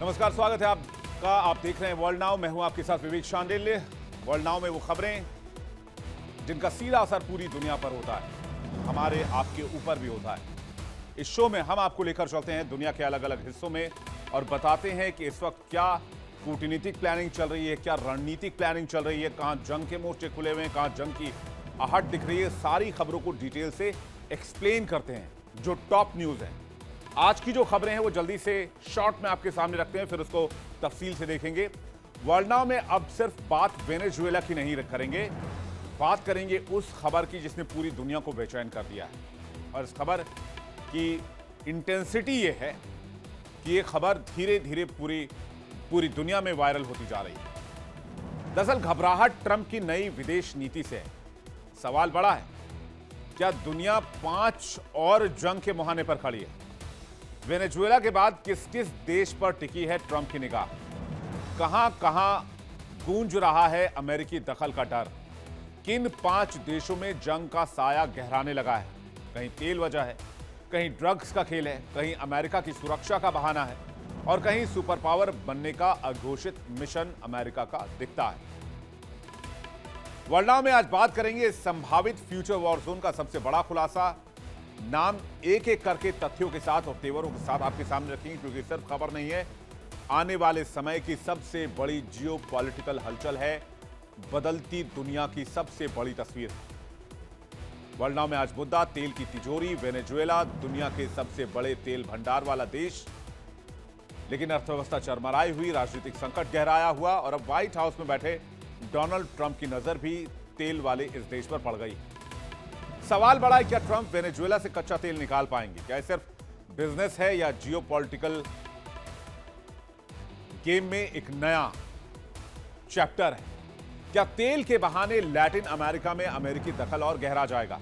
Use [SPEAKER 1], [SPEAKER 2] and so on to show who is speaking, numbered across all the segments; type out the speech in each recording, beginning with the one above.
[SPEAKER 1] नमस्कार, स्वागत है आपका। आप देख रहे हैं वर्ल्ड नाउ। मैं हूं आपके साथ विवेक शांडिल्य। वर्ल्ड नाउ में वो खबरें जिनका सीधा असर पूरी दुनिया पर होता है, हमारे आपके ऊपर भी होता है। इस शो में हम आपको लेकर चलते हैं दुनिया के अलग अलग हिस्सों में और बताते हैं कि इस वक्त क्या कूटनीतिक प्लानिंग चल रही है, क्या रणनीतिक प्लानिंग चल रही है, कहां जंग के मोर्चे खुले हुए हैं, कहां जंग की आहट दिख रही है। सारी खबरों को डिटेल से एक्सप्लेन करते हैं जो टॉप न्यूज है। आज की जो खबरें हैं वो जल्दी से शॉर्ट में आपके सामने रखते हैं, फिर उसको तफसील से देखेंगे। वर्ल्ड नाउ में अब सिर्फ बात वेनेजुएला की नहीं करेंगे, बात करेंगे उस खबर की जिसने पूरी दुनिया को बेचैन कर दिया है। और इस खबर की इंटेंसिटी ये है कि ये खबर धीरे धीरे पूरी दुनिया में वायरल होती जा रही है। दरअसल घबराहट ट्रंप की नई विदेश नीति से है। सवाल बड़ा है, क्या दुनिया 5 और जंग के मुहाने पर खड़ी है? वेनेजुएला के बाद किस किस देश पर टिकी है ट्रंप की निगाह? कहां कहां गूंज रहा है अमेरिकी दखल का डर? किन 5 देशों में जंग का साया गहराने लगा है? कहीं तेल वजह है, कहीं ड्रग्स का खेल है, कहीं अमेरिका की सुरक्षा का बहाना है और कहीं सुपर पावर बनने का अघोषित मिशन अमेरिका का दिखता है। वर्ल्ड नाउ में आज बात करेंगे संभावित फ्यूचर वॉर जोन का सबसे बड़ा खुलासा। नाम एक एक करके तथ्यों के साथ और तेवरों के साथ आपके सामने रखेंगे, क्योंकि सिर्फ खबर नहीं है, आने वाले समय की सबसे बड़ी जियोपॉलिटिकल हलचल है, बदलती दुनिया की सबसे बड़ी तस्वीर। वर्ल्ड नाउ में आज मुद्दा तेल की तिजोरी। वेनेजुएला दुनिया के सबसे बड़े तेल भंडार वाला देश, लेकिन अर्थव्यवस्था चरमराई हुई, राजनीतिक संकट गहराया हुआ और अब व्हाइट हाउस में बैठे डोनाल्ड ट्रंप की नजर भी तेल वाले इस देश पर पड़ गई। सवाल बड़ा है, क्या ट्रंप वेनेजुएला से कच्चा तेल निकाल पाएंगे? क्या सिर्फ बिजनेस है या जियोपॉलिटिकल गेम में एक नया चैप्टर है? क्या तेल के बहाने लैटिन अमेरिका में अमेरिकी दखल और गहरा जाएगा?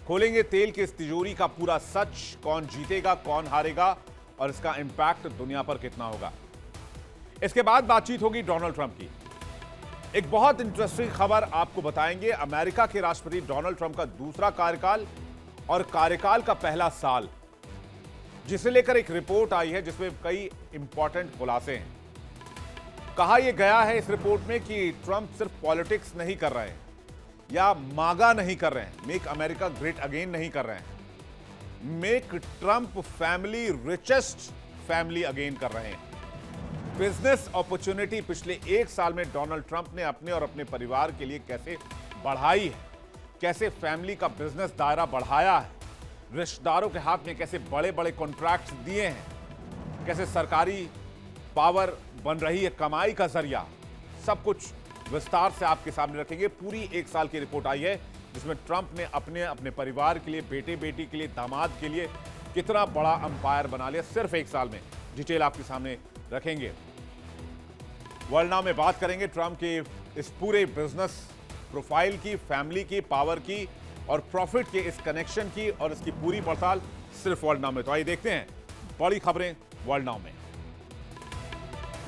[SPEAKER 1] खोलेंगे तेल की इस तिजोरी का पूरा सच। कौन जीतेगा, कौन हारेगा और इसका इंपैक्ट दुनिया पर कितना होगा? इसके बाद बातचीत होगी डोनाल्ड ट्रंप की। एक बहुत इंटरेस्टिंग खबर आपको बताएंगे। अमेरिका के राष्ट्रपति डोनाल्ड ट्रंप का दूसरा कार्यकाल और कार्यकाल का पहला साल, जिसे लेकर एक रिपोर्ट आई है जिसमें कई इंपॉर्टेंट खुलासे हैं। कहा यह गया है इस रिपोर्ट में कि ट्रंप सिर्फ पॉलिटिक्स नहीं कर रहे हैं या मागा नहीं कर रहे हैं, मेक अमेरिका ग्रेट अगेन नहीं कर रहे हैं, make Trump family richest family again कर रहे हैं। बिजनेस अपॉर्चुनिटी पिछले 1 साल में डोनाल्ड ट्रंप ने अपने और अपने परिवार के लिए कैसे बढ़ाई है, कैसे फैमिली का बिजनेस दायरा बढ़ाया है, रिश्तेदारों के हाथ में कैसे बड़े बड़े कॉन्ट्रैक्ट्स दिए हैं, कैसे सरकारी पावर बन रही है कमाई का जरिया, सब कुछ विस्तार से आपके सामने रखेंगे। पूरी 1 साल की रिपोर्ट आई है जिसमें ट्रंप ने अपने परिवार के लिए, बेटे बेटी के लिए, दामाद के लिए कितना बड़ा अंपायर बना लिया सिर्फ 1 साल में। डिटेल आपके सामने रखेंगे। वर्ल्ड नाउ में बात करेंगे ट्रंप के इस पूरे बिजनेस प्रोफाइल की, फैमिली की, पावर की और प्रॉफिट के इस कनेक्शन की और इसकी पूरी पड़ताल सिर्फ वर्ल्ड नाउ में। तो आइए देखते हैं बड़ी खबरें वर्ल्ड नाउ में।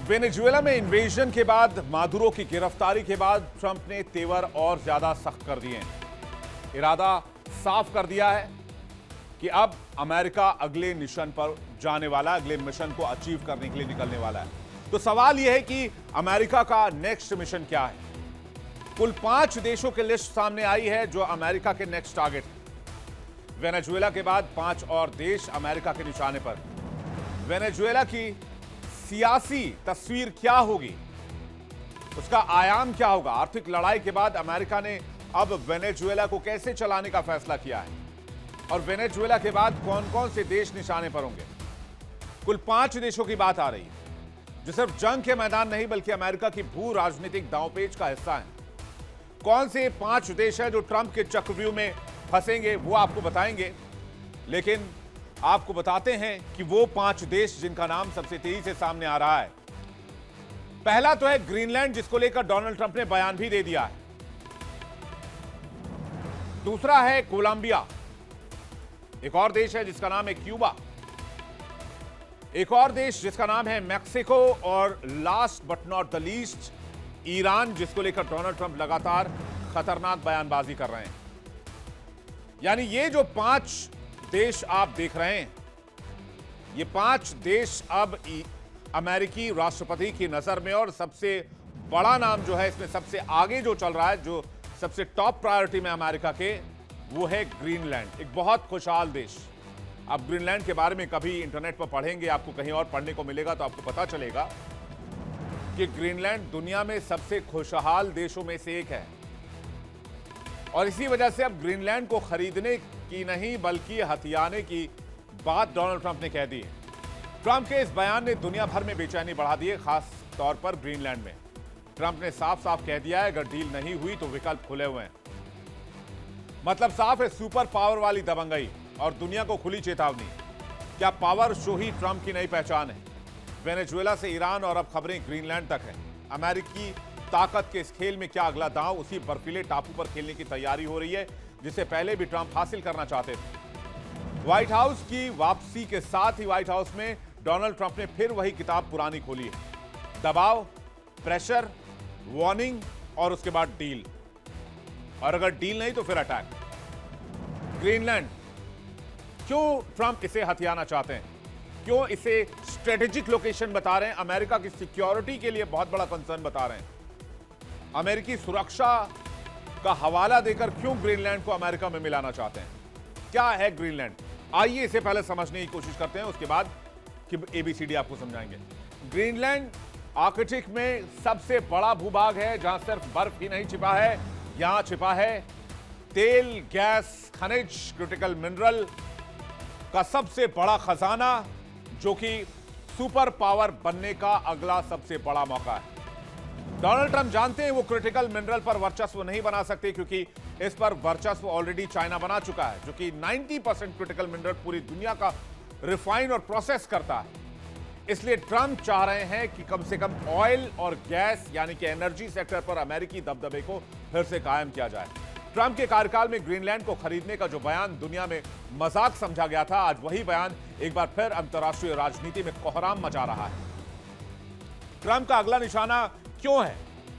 [SPEAKER 1] वेनेजुएला में इन्वेजन के बाद, मादुरो की गिरफ्तारी के बाद ट्रंप ने तेवर और ज्यादा सख्त कर दिए हैं। इरादा साफ कर दिया है कि अब अमेरिका अगले मिशन पर जाने वाला है, अगले मिशन को अचीव करने के लिए निकलने वाला है। तो सवाल यह है कि अमेरिका का नेक्स्ट मिशन क्या है? कुल 5 देशों की लिस्ट सामने आई है जो अमेरिका के नेक्स्ट टारगेट है। वेनेजुएला के बाद 5 और देश अमेरिका के निशाने पर। वेनेजुएला की सियासी तस्वीर क्या होगी, उसका आयाम क्या होगा? आर्थिक लड़ाई के बाद अमेरिका ने अब वेनेजुएला को कैसे चलाने का फैसला किया है और वेनेजुएला के बाद कौन कौन से देश निशाने पर होंगे? कुल 5 देशों की बात आ रही है जो सिर्फ जंग के मैदान नहीं बल्कि अमेरिका की भू राजनीतिक दांवपेच का हिस्सा है। कौन से 5 देश हैं जो ट्रंप के चक्रव्यूह में फंसेंगे वो आपको बताएंगे, लेकिन आपको बताते हैं कि वो 5 देश जिनका नाम सबसे तेजी से सामने आ रहा है। पहला तो है ग्रीनलैंड, जिसको लेकर डोनाल्ड ट्रंप ने बयान भी दे दिया है। दूसरा है कोलंबिया, एक और देश है जिसका नाम है क्यूबा, एक और देश जिसका नाम है मैक्सिको और last but not the least Iran, जिसको लेकर डोनाल्ड ट्रंप लगातार खतरनाक बयानबाजी कर रहे हैं। यानी ये जो 5 देश आप देख रहे हैं, ये 5 देश अब अमेरिकी राष्ट्रपति की नजर में, और सबसे बड़ा नाम जो है इसमें, सबसे आगे जो चल रहा है, जो सबसे टॉप प्रायोरिटी में अमेरिका के, वो है ग्रीनलैंड। एक बहुत खुशहाल देश। आप ग्रीनलैंड के बारे में कभी इंटरनेट पर पढ़ेंगे, आपको कहीं और पढ़ने को मिलेगा तो आपको पता चलेगा कि ग्रीनलैंड दुनिया में सबसे खुशहाल देशों में से एक है। और इसी वजह से अब ग्रीनलैंड को खरीदने की नहीं बल्कि हथियाने की बात डोनाल्ड ट्रंप ने कह दी है। ट्रंप के इस बयान ने दुनिया भर में बेचैनी बढ़ा दी है, खास तौर पर ग्रीनलैंड में। ट्रंप ने साफ साफ कह दिया है, अगर डील नहीं हुई तो विकल्प खुले हुए हैं। मतलब साफ है, सुपर पावर वाली दबंगई और दुनिया को खुली चेतावनी। क्या पावर शो ही ट्रंप की नई पहचान है? वेनेजुएला से ईरान और अब खबरें ग्रीनलैंड तक है। अमेरिकी ताकत के इस खेल में क्या अगला दांव उसी बर्फीले टापू पर खेलने की तैयारी हो रही है जिसे पहले भी ट्रंप हासिल करना चाहते थे। व्हाइट हाउस की वापसी के साथ ही व्हाइट हाउस में डोनाल्ड ट्रंप ने फिर वही किताब पुरानी खोली है। दबाव, प्रेशर, वार्निंग और उसके बाद डील। और अगर डील नहीं तो फिर अटैक। ग्रीनलैंड, क्यों ट्रंप इसे हथियाना चाहते हैं? क्यों इसे स्ट्रेटेजिक लोकेशन बता रहे हैं? अमेरिका की सिक्योरिटी के लिए बहुत बड़ा कंसर्न बता रहे हैं। अमेरिकी सुरक्षा का हवाला देकर क्यों ग्रीनलैंड को अमेरिका में मिलाना चाहते हैं? क्या है ग्रीनलैंड? आइए इसे पहले समझने की कोशिश करते हैं, उसके बाद कि एबीसीडी आपको समझाएंगे। ग्रीनलैंड आर्कटिक में सबसे बड़ा भूभाग है जहां सिर्फ बर्फ ही नहीं छिपा है, यहां छिपा है तेल, गैस, खनिज, क्रिटिकल मिनरल का सबसे बड़ा खजाना, जो कि सुपर पावर बनने का अगला सबसे बड़ा मौका है। डोनाल्ड ट्रंप जानते हैं वो क्रिटिकल मिनरल पर वर्चस्व नहीं बना सकते क्योंकि इस पर वर्चस्व ऑलरेडी चाइना बना चुका है, जो कि 90% क्रिटिकल मिनरल पूरी दुनिया का रिफाइन और प्रोसेस करता है। इसलिए ट्रंप चाह रहे हैं कि कम से कम ऑयल और गैस यानी कि एनर्जी सेक्टर पर अमेरिकी दबदबे को फिर से कायम किया जाए। ट्रंप के कार्यकाल में ग्रीनलैंड को खरीदने का जो बयान दुनिया में मजाक समझा गया था, आज वही बयान एक बार फिर अंतर्राष्ट्रीय राजनीति में कोहराम मचा रहा है। ट्रंप का अगला निशाना क्यों है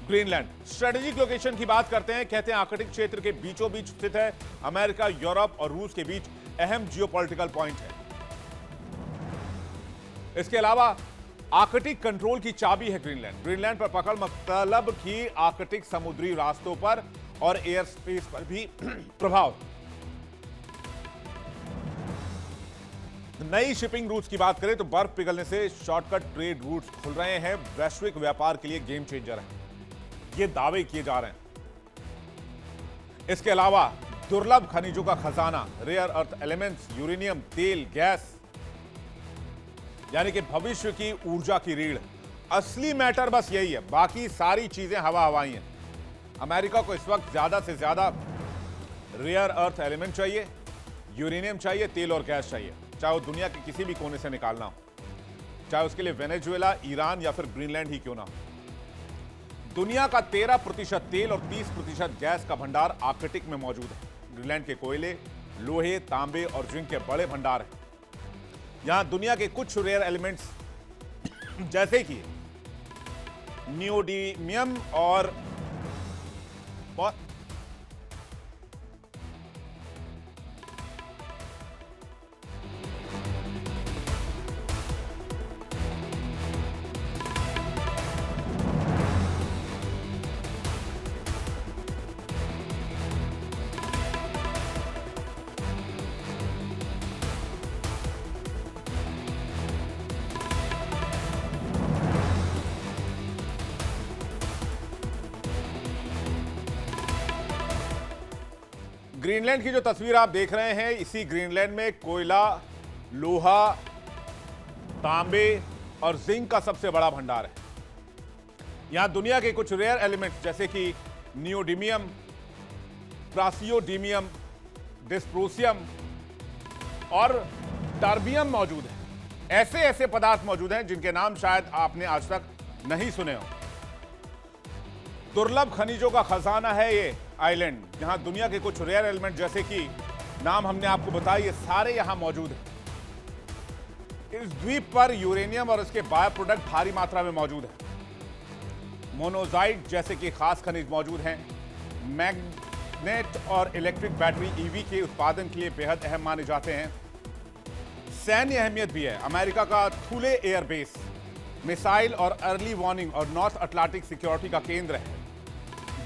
[SPEAKER 1] ग्रीनलैंड? स्ट्रेटेजिक लोकेशन की बात करते हैं। कहते हैं आर्कटिक क्षेत्र के बीचों बीच स्थित है। अमेरिका, यूरोप और रूस के बीच अहम जियोपॉलिटिकल पॉइंट है। इसके अलावा आर्कटिक कंट्रोल की चाबी है ग्रीनलैंड। ग्रीनलैंड पर पकड़ मतलब कि आर्कटिक समुद्री रास्तों पर और एयर स्पेस पर भी प्रभाव। नई शिपिंग रूट्स की बात करें तो बर्फ पिघलने से शॉर्टकट ट्रेड रूट्स खुल रहे हैं, वैश्विक व्यापार के लिए गेम चेंजर है, ये दावे किए जा रहे हैं। इसके अलावा दुर्लभ खनिजों का खजाना, रेयर अर्थ एलिमेंट्स, यूरेनियम, तेल, गैस, यानी कि भविष्य की ऊर्जा की रीढ़। असली मैटर बस यही है, बाकी सारी चीजें हवा हवाई हैं। अमेरिका को इस वक्त ज्यादा से ज्यादा रेयर अर्थ एलिमेंट चाहिए, यूरेनियम चाहिए, तेल और गैस चाहिए, चाहे वो दुनिया के किसी भी कोने से निकालना हो, चाहे उसके लिए वेनेजुएला, ईरान या फिर ग्रीनलैंड ही क्यों ना हो। दुनिया का 13% तेल और 30% गैस का भंडार आर्कटिक में मौजूद है। ग्रीनलैंड के कोयले, लोहे, तांबे और जिंक के बड़े भंडार हैं। यहां दुनिया के कुछ रेयर एलिमेंट्स जैसे कि नियोडीमियम और ग्रीनलैंड की जो तस्वीर आप देख रहे हैं, इसी ग्रीनलैंड में कोयला, लोहा, तांबे और जिंक का सबसे बड़ा भंडार है। यहां दुनिया के कुछ रेयर एलिमेंट्स जैसे कि नियोडीमियम, प्रासियोडीमियम, डिस्प्रोसियम और टर्बियम मौजूद है। ऐसे ऐसे पदार्थ मौजूद हैं जिनके नाम शायद आपने आज तक नहीं सुने हो। दुर्लभ खनिजों का खजाना है ये आइलैंड, जहां दुनिया के कुछ रेयर एलिमेंट जैसे कि नाम हमने आपको बताया, ये सारे यहां मौजूद हैं। इस द्वीप पर यूरेनियम और इसके बायो प्रोडक्ट भारी मात्रा में मौजूद है। मोनोजाइट जैसे कि खास खनिज मौजूद हैं। मैग्नेट और इलेक्ट्रिक बैटरी ईवी के उत्पादन के लिए बेहद अहम माने जाते हैं। सैन्य अहमियत भी है। अमेरिका का थुले एयरबेस मिसाइल और अर्ली वार्निंग और नॉर्थ अटलांटिक सिक्योरिटी का केंद्र है।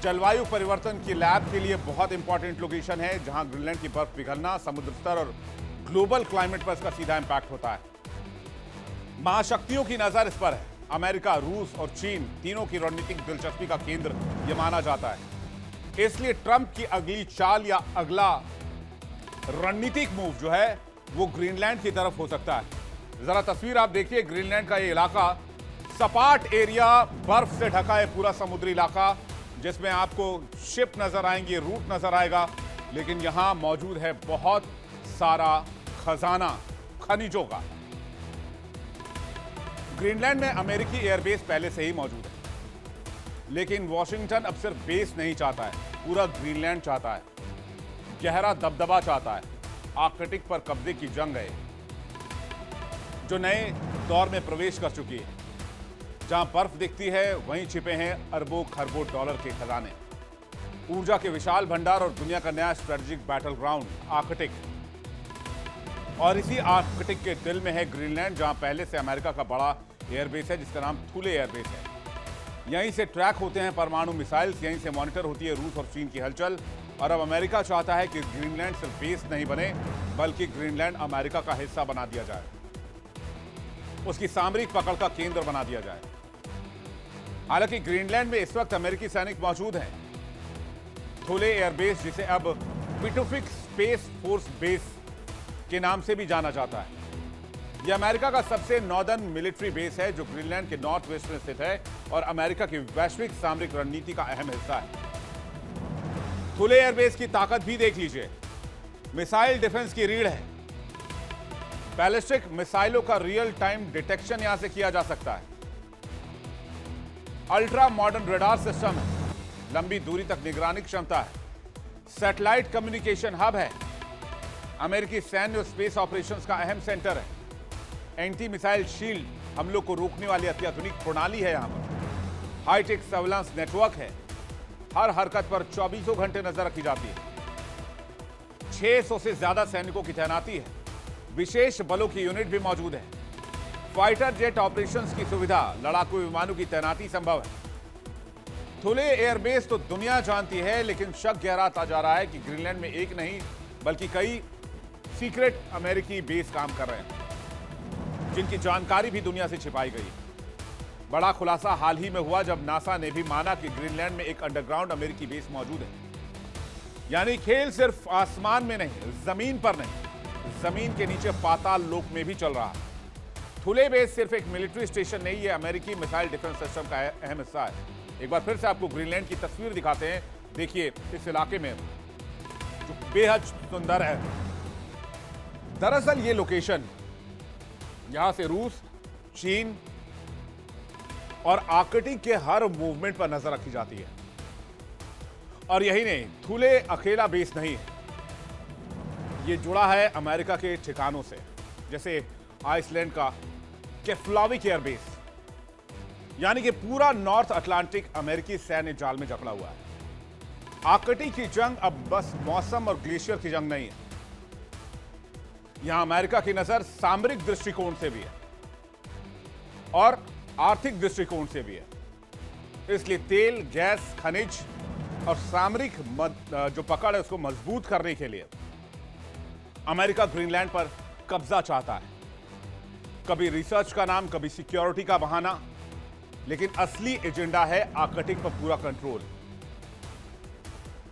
[SPEAKER 1] जलवायु परिवर्तन की लैब के लिए बहुत इंपॉर्टेंट लोकेशन है, जहां ग्रीनलैंड की बर्फ पिघलना, समुद्र स्तर और ग्लोबल क्लाइमेट पर इसका सीधा इंपैक्ट होता है। महाशक्तियों की नजर इस पर है। अमेरिका, रूस और चीन तीनों की रणनीतिक दिलचस्पी का केंद्र यह माना जाता है। इसलिए ट्रंप की अगली चाल या अगला रणनीतिक मूव जो है वो ग्रीनलैंड की तरफ हो सकता है। जरा तस्वीर आप देखिए, ग्रीनलैंड का ये इलाका सपाट एरिया, बर्फ से ढका है पूरा समुद्री इलाका, जिसमें आपको शिप नजर आएंगी, रूट नजर आएगा, लेकिन यहां मौजूद है बहुत सारा खजाना खनिजों का। ग्रीनलैंड में अमेरिकी एयरबेस पहले से ही मौजूद है, लेकिन वॉशिंगटन अब सिर्फ बेस नहीं चाहता है, पूरा ग्रीनलैंड चाहता है, गहरा दबदबा चाहता है। आर्कटिक पर कब्जे की जंग है जो नए दौर में प्रवेश कर चुकी है। जहां बर्फ दिखती है वहीं छिपे हैं अरबों खरबों डॉलर के खजाने, ऊर्जा के विशाल भंडार और दुनिया का नया स्ट्रेटेजिक बैटल ग्राउंड आर्कटिक। और इसी आर्कटिक के दिल में है ग्रीनलैंड, जहां पहले से अमेरिका का बड़ा एयरबेस है जिसका नाम थुले एयरबेस है। यहीं से ट्रैक होते हैं परमाणु मिसाइल्स, यहीं से मॉनिटर होती है रूस और चीन की हलचल। और अब अमेरिका चाहता है कि ग्रीनलैंड सिर्फ बेस नहीं बने, बल्कि ग्रीनलैंड अमेरिका का हिस्सा बना दिया जाए, उसकी सामरिक पकड़ का केंद्र बना दिया जाए। हालांकि ग्रीनलैंड में इस वक्त अमेरिकी सैनिक मौजूद हैं। थुले एयरबेस, जिसे अब पिटुफिक स्पेस फोर्स बेस के नाम से भी जाना जाता है, यह अमेरिका का सबसे नॉर्दर्न मिलिट्री बेस है जो ग्रीनलैंड के नॉर्थ वेस्ट में स्थित है और अमेरिका की वैश्विक सामरिक रणनीति का अहम हिस्सा है। थुले एयरबेस की ताकत भी देख लीजिए, मिसाइल डिफेंस की रीढ़ है। बैलिस्टिक मिसाइलों का रियल टाइम डिटेक्शन यहां से किया जा सकता है। अल्ट्रा मॉडर्न रडार सिस्टम है, लंबी दूरी तक निगरानी क्षमता है, सैटेलाइट कम्युनिकेशन हब है, अमेरिकी सैन्य और स्पेस ऑपरेशंस का अहम सेंटर है, एंटी मिसाइल शील्ड हमलों को रोकने वाली अत्याधुनिक प्रणाली है, यहां पर हाईटेक सर्विलांस नेटवर्क है, हर हरकत पर 24 घंटे नजर रखी जाती है, 600 से ज्यादा सैनिकों की तैनाती है, विशेष बलों की यूनिट भी मौजूद है, फाइटर जेट ऑपरेशंस की सुविधा, लड़ाकू विमानों की तैनाती संभव है। थुले एयरबेस तो दुनिया जानती है, लेकिन शक गहराता जा रहा है कि ग्रीनलैंड में एक नहीं बल्कि कई सीक्रेट अमेरिकी बेस काम कर रहे हैं, जिनकी जानकारी भी दुनिया से छिपाई गई। बड़ा खुलासा हाल ही में हुआ जब नासा ने भी माना कि ग्रीनलैंड में एक अंडरग्राउंड अमेरिकी बेस मौजूद है। यानी खेल सिर्फ आसमान में नहीं, जमीन पर नहीं, जमीन के नीचे पाताल लोक में भी चल रहा है। थुले बेस सिर्फ एक मिलिट्री स्टेशन नहीं, ये अमेरिकी मिसाइल डिफेंस सिस्टम का अहम हिस्सा है। एक बार फिर से आपको ग्रीनलैंड की तस्वीर दिखाते हैं। देखिए इस इलाके में जो बेहद सुंदर है। दरअसल ये लोकेशन, यहां से रूस, चीन और आर्कटिक के हर मूवमेंट पर नजर रखी जाती है। और यही नहीं, थुले अकेला बेस नहीं है, ये जुड़ा है अमेरिका के ठिकानों से, जैसे आइसलैंड का केफ्लाविक एयरबेस। यानी कि पूरा नॉर्थ अटलांटिक अमेरिकी सैन्य जाल में जकड़ा हुआ है। आर्कटिक की जंग अब बस मौसम और ग्लेशियर की जंग नहीं है, यहां अमेरिका की नजर सामरिक दृष्टिकोण से भी है और आर्थिक दृष्टिकोण से भी है। इसलिए तेल, गैस, खनिज और सामरिक जो पकड़ है उसको मजबूत करने के लिए अमेरिका ग्रीनलैंड पर कब्जा चाहता है। कभी रिसर्च का नाम, कभी सिक्योरिटी का बहाना, लेकिन असली एजेंडा है आर्कटिक पर पूरा कंट्रोल।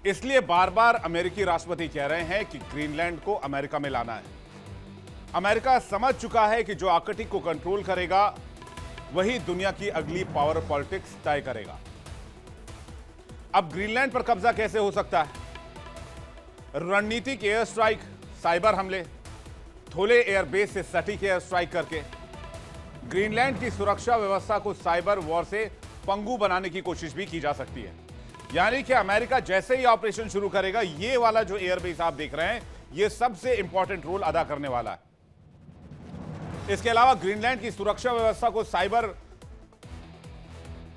[SPEAKER 1] इसलिए बार बार अमेरिकी राष्ट्रपति कह रहे हैं कि ग्रीनलैंड को अमेरिका में लाना है। अमेरिका समझ चुका है कि जो आर्कटिक को कंट्रोल करेगा वही दुनिया की अगली पावर पॉलिटिक्स तय करेगा। अब ग्रीनलैंड पर कब्जा कैसे हो सकता है? रणनीतिक एयर स्ट्राइक, साइबर हमले, थुले एयरबेस से सटीक एयर स्ट्राइक करके ग्रीनलैंड की सुरक्षा व्यवस्था को साइबर वॉर से पंगु बनाने की कोशिश भी की जा सकती है। यानी कि अमेरिका जैसे ही ऑपरेशन शुरू करेगा, ये वाला जो एयरबेस आप देख रहे हैं, ये सबसे इंपॉर्टेंट रोल अदा करने वाला है। इसके अलावा ग्रीनलैंड की सुरक्षा व्यवस्था को साइबर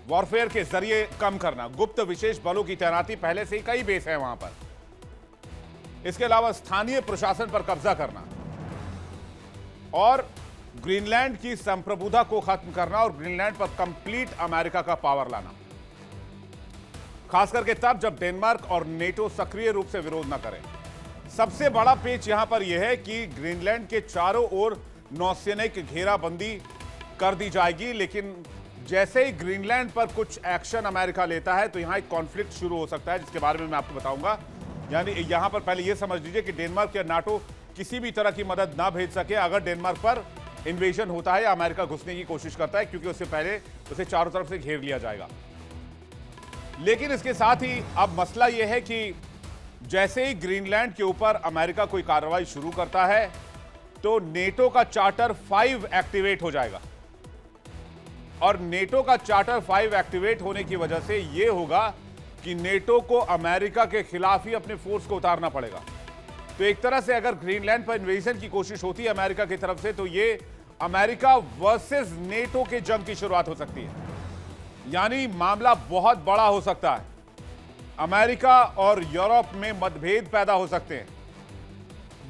[SPEAKER 1] वॉरफेयर के जरिए कम करना, गुप्त विशेष बलों की तैनाती, पहले से ही कई बेस है वहां पर। इसके अलावा स्थानीय प्रशासन पर कब्जा करना और ग्रीनलैंड की संप्रभुता को खत्म करना और ग्रीनलैंड पर कंप्लीट अमेरिका का पावर लाना, खास करके तब जब डेनमार्क और नेटो सक्रिय रूप से विरोध न करें। सबसे बड़ा पेच यहां पर यह है कि ग्रीनलैंड के चारों ओर नौसैनिक घेराबंदी कर दी जाएगी, लेकिन जैसे ही ग्रीनलैंड पर कुछ एक्शन अमेरिका लेता है तो यहां एक कॉन्फ्लिक्ट शुरू हो सकता है, जिसके बारे में मैं आपको बताऊंगा। यानी यहां पर पहले यह समझ लीजिए कि डेनमार्क या नाटो किसी भी तरह की मदद ना भेज सके अगर डेनमार्क पर इन्वेजन होता है या अमेरिका घुसने की कोशिश करता है, क्योंकि उससे पहले उसे चारों तरफ से घेर लिया जाएगा। लेकिन इसके साथ ही अब मसला यह है कि जैसे ही ग्रीनलैंड के ऊपर अमेरिका कोई कार्रवाई शुरू करता है तो नेटो का चार्टर 5 एक्टिवेट हो जाएगा, और नेटो का चार्टर 5 एक्टिवेट होने की वजह से यह होगा कि नेटो को अमेरिका के खिलाफ ही अपने फोर्स को उतारना पड़ेगा। तो एक तरह से अगर ग्रीनलैंड पर इन्वेजन की कोशिश होती है अमेरिका की तरफ से, तो यह अमेरिका वर्सेस नेटो के जंग की शुरुआत हो सकती है। यानी मामला बहुत बड़ा हो सकता है। अमेरिका और यूरोप में मतभेद पैदा हो सकते हैं,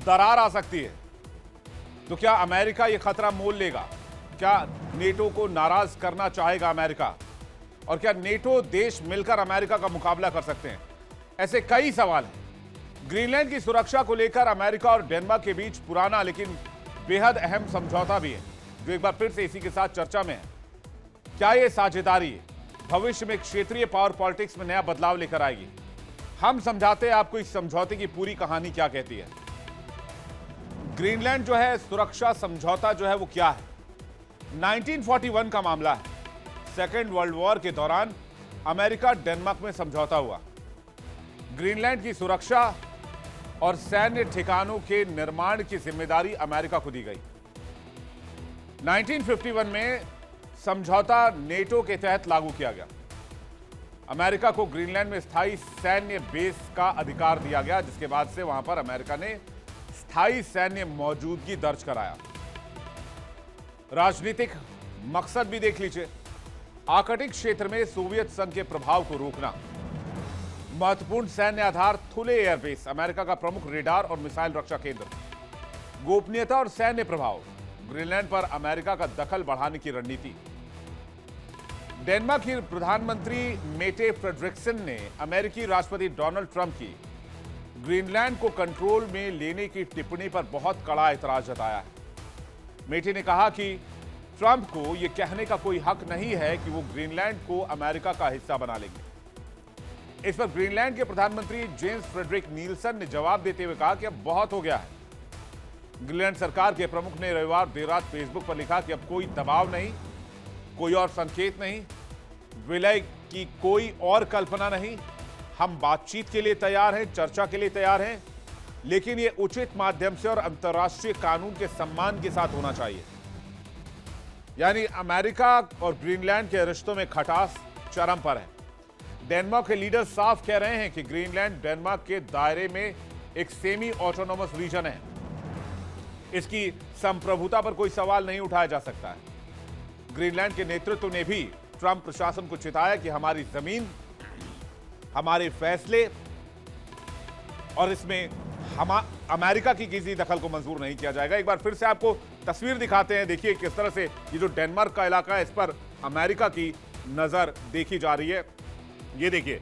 [SPEAKER 1] दरार आ सकती है। तो क्या अमेरिका यह खतरा मोल लेगा? क्या नेटो को नाराज करना चाहेगा अमेरिका? और क्या नेटो देश मिलकर अमेरिका का मुकाबला कर सकते हैं? ऐसे कई सवाल हैं। ग्रीनलैंड की सुरक्षा को लेकर अमेरिका और डेनमार्क के बीच पुराना लेकिन बेहद अहम समझौता भी है, जो एक बार फिर से इसी के साथ चर्चा में है। क्या यह साझेदारी भविष्य में क्षेत्रीय पावर पॉलिटिक्स में नया बदलाव लेकर आएगी? हम समझाते हैं आपको इस समझौते की पूरी कहानी क्या कहती है। ग्रीनलैंड जो है सुरक्षा समझौता जो है वो क्या है? 1941 का मामला है। सेकेंड वर्ल्ड वॉर के दौरान अमेरिका डेनमार्क में समझौता हुआ। ग्रीनलैंड की सुरक्षा और सैन्य ठिकानों के निर्माण की जिम्मेदारी अमेरिका को दी गई। 1951 में समझौता नेटो के तहत लागू किया गया। अमेरिका को ग्रीनलैंड में स्थायी सैन्य बेस का अधिकार दिया गया, जिसके बाद से वहां पर अमेरिका ने स्थायी सैन्य मौजूदगी दर्ज कराया। राजनीतिक मकसद भी देख लीजिए। आर्कटिक क्षेत्र में सोवियत संघ के प्रभाव को रोकना, महत्वपूर्ण सैन्य आधार थुले एयरबेस, अमेरिका का प्रमुख रेडार और मिसाइल रक्षा केंद्र, गोपनीयता और सैन्य प्रभाव, ग्रीनलैंड पर अमेरिका का दखल बढ़ाने की रणनीति। डेनमार्क के प्रधानमंत्री मेटे फ्रेडरिक्सन ने अमेरिकी राष्ट्रपति डोनाल्ड ट्रंप की ग्रीनलैंड को कंट्रोल में लेने की टिप्पणी पर बहुत कड़ा एतराज जताया है। मेटे ने कहा कि ट्रंप को यह कहने का कोई हक नहीं है कि वो ग्रीनलैंड को अमेरिका का हिस्सा बना लेंगे। इस पर ग्रीनलैंड के प्रधानमंत्री जेम्स फ्रेडरिक नीलसन ने जवाब देते हुए कहा कि अब बहुत हो गया है। ग्रीनलैंड सरकार के प्रमुख ने रविवार देर रात फेसबुक पर लिखा कि अब कोई दबाव नहीं, कोई और संकेत नहीं, विलय की कोई और कल्पना नहीं। हम बातचीत के लिए तैयार हैं, चर्चा के लिए तैयार हैं, लेकिन यह उचित माध्यम से और अंतर्राष्ट्रीय कानून के सम्मान के साथ होना चाहिए। यानी अमेरिका और ग्रीनलैंड के रिश्तों में खटास चरम पर है। डेनमार्क के लीडर साफ कह रहे हैं कि ग्रीनलैंड डेनमार्क के दायरे में एक सेमी ऑटोनोमस रीजन है। इसकी संप्रभुता पर कोई सवाल नहीं उठाया जा सकता है। ग्रीनलैंड के नेतृत्व ने भी ट्रंप प्रशासन को चिताया कि हमारी जमीन, हमारे फैसले, और इसमें हम अमेरिका की किसी दखल को मंजूर नहीं किया जाएगा। एक बार फिर से आपको तस्वीर दिखाते हैं। देखिए किस तरह से ये जो डेनमार्क का इलाका है, इस पर अमेरिका की नजर देखी जा रही है। ये देखिए,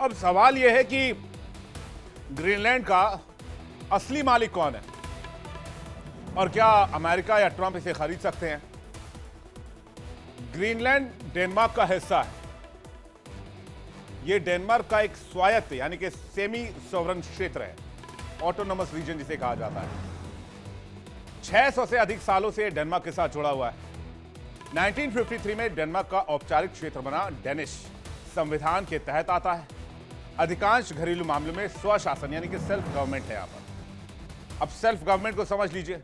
[SPEAKER 1] अब सवाल यह है कि ग्रीनलैंड का असली मालिक कौन है और क्या अमेरिका या ट्रंप इसे खरीद सकते हैं? ग्रीनलैंड डेनमार्क का हिस्सा है। यह डेनमार्क का एक स्वायत्त यानी कि सेमी सॉवरन क्षेत्र है, ऑटोनोमस रीजन जिसे कहा जाता है। 600 से अधिक सालों से डेनमार्क के साथ जुड़ा हुआ है। 1953 में डेनमार्क का औपचारिक क्षेत्र बना। डेनिश संविधान के तहत आता है। अधिकांश घरेलू मामलों में स्वशासन यानी कि सेल्फ गवर्नमेंट है। यहां पर अब सेल्फ गवर्नमेंट को समझ लीजिए।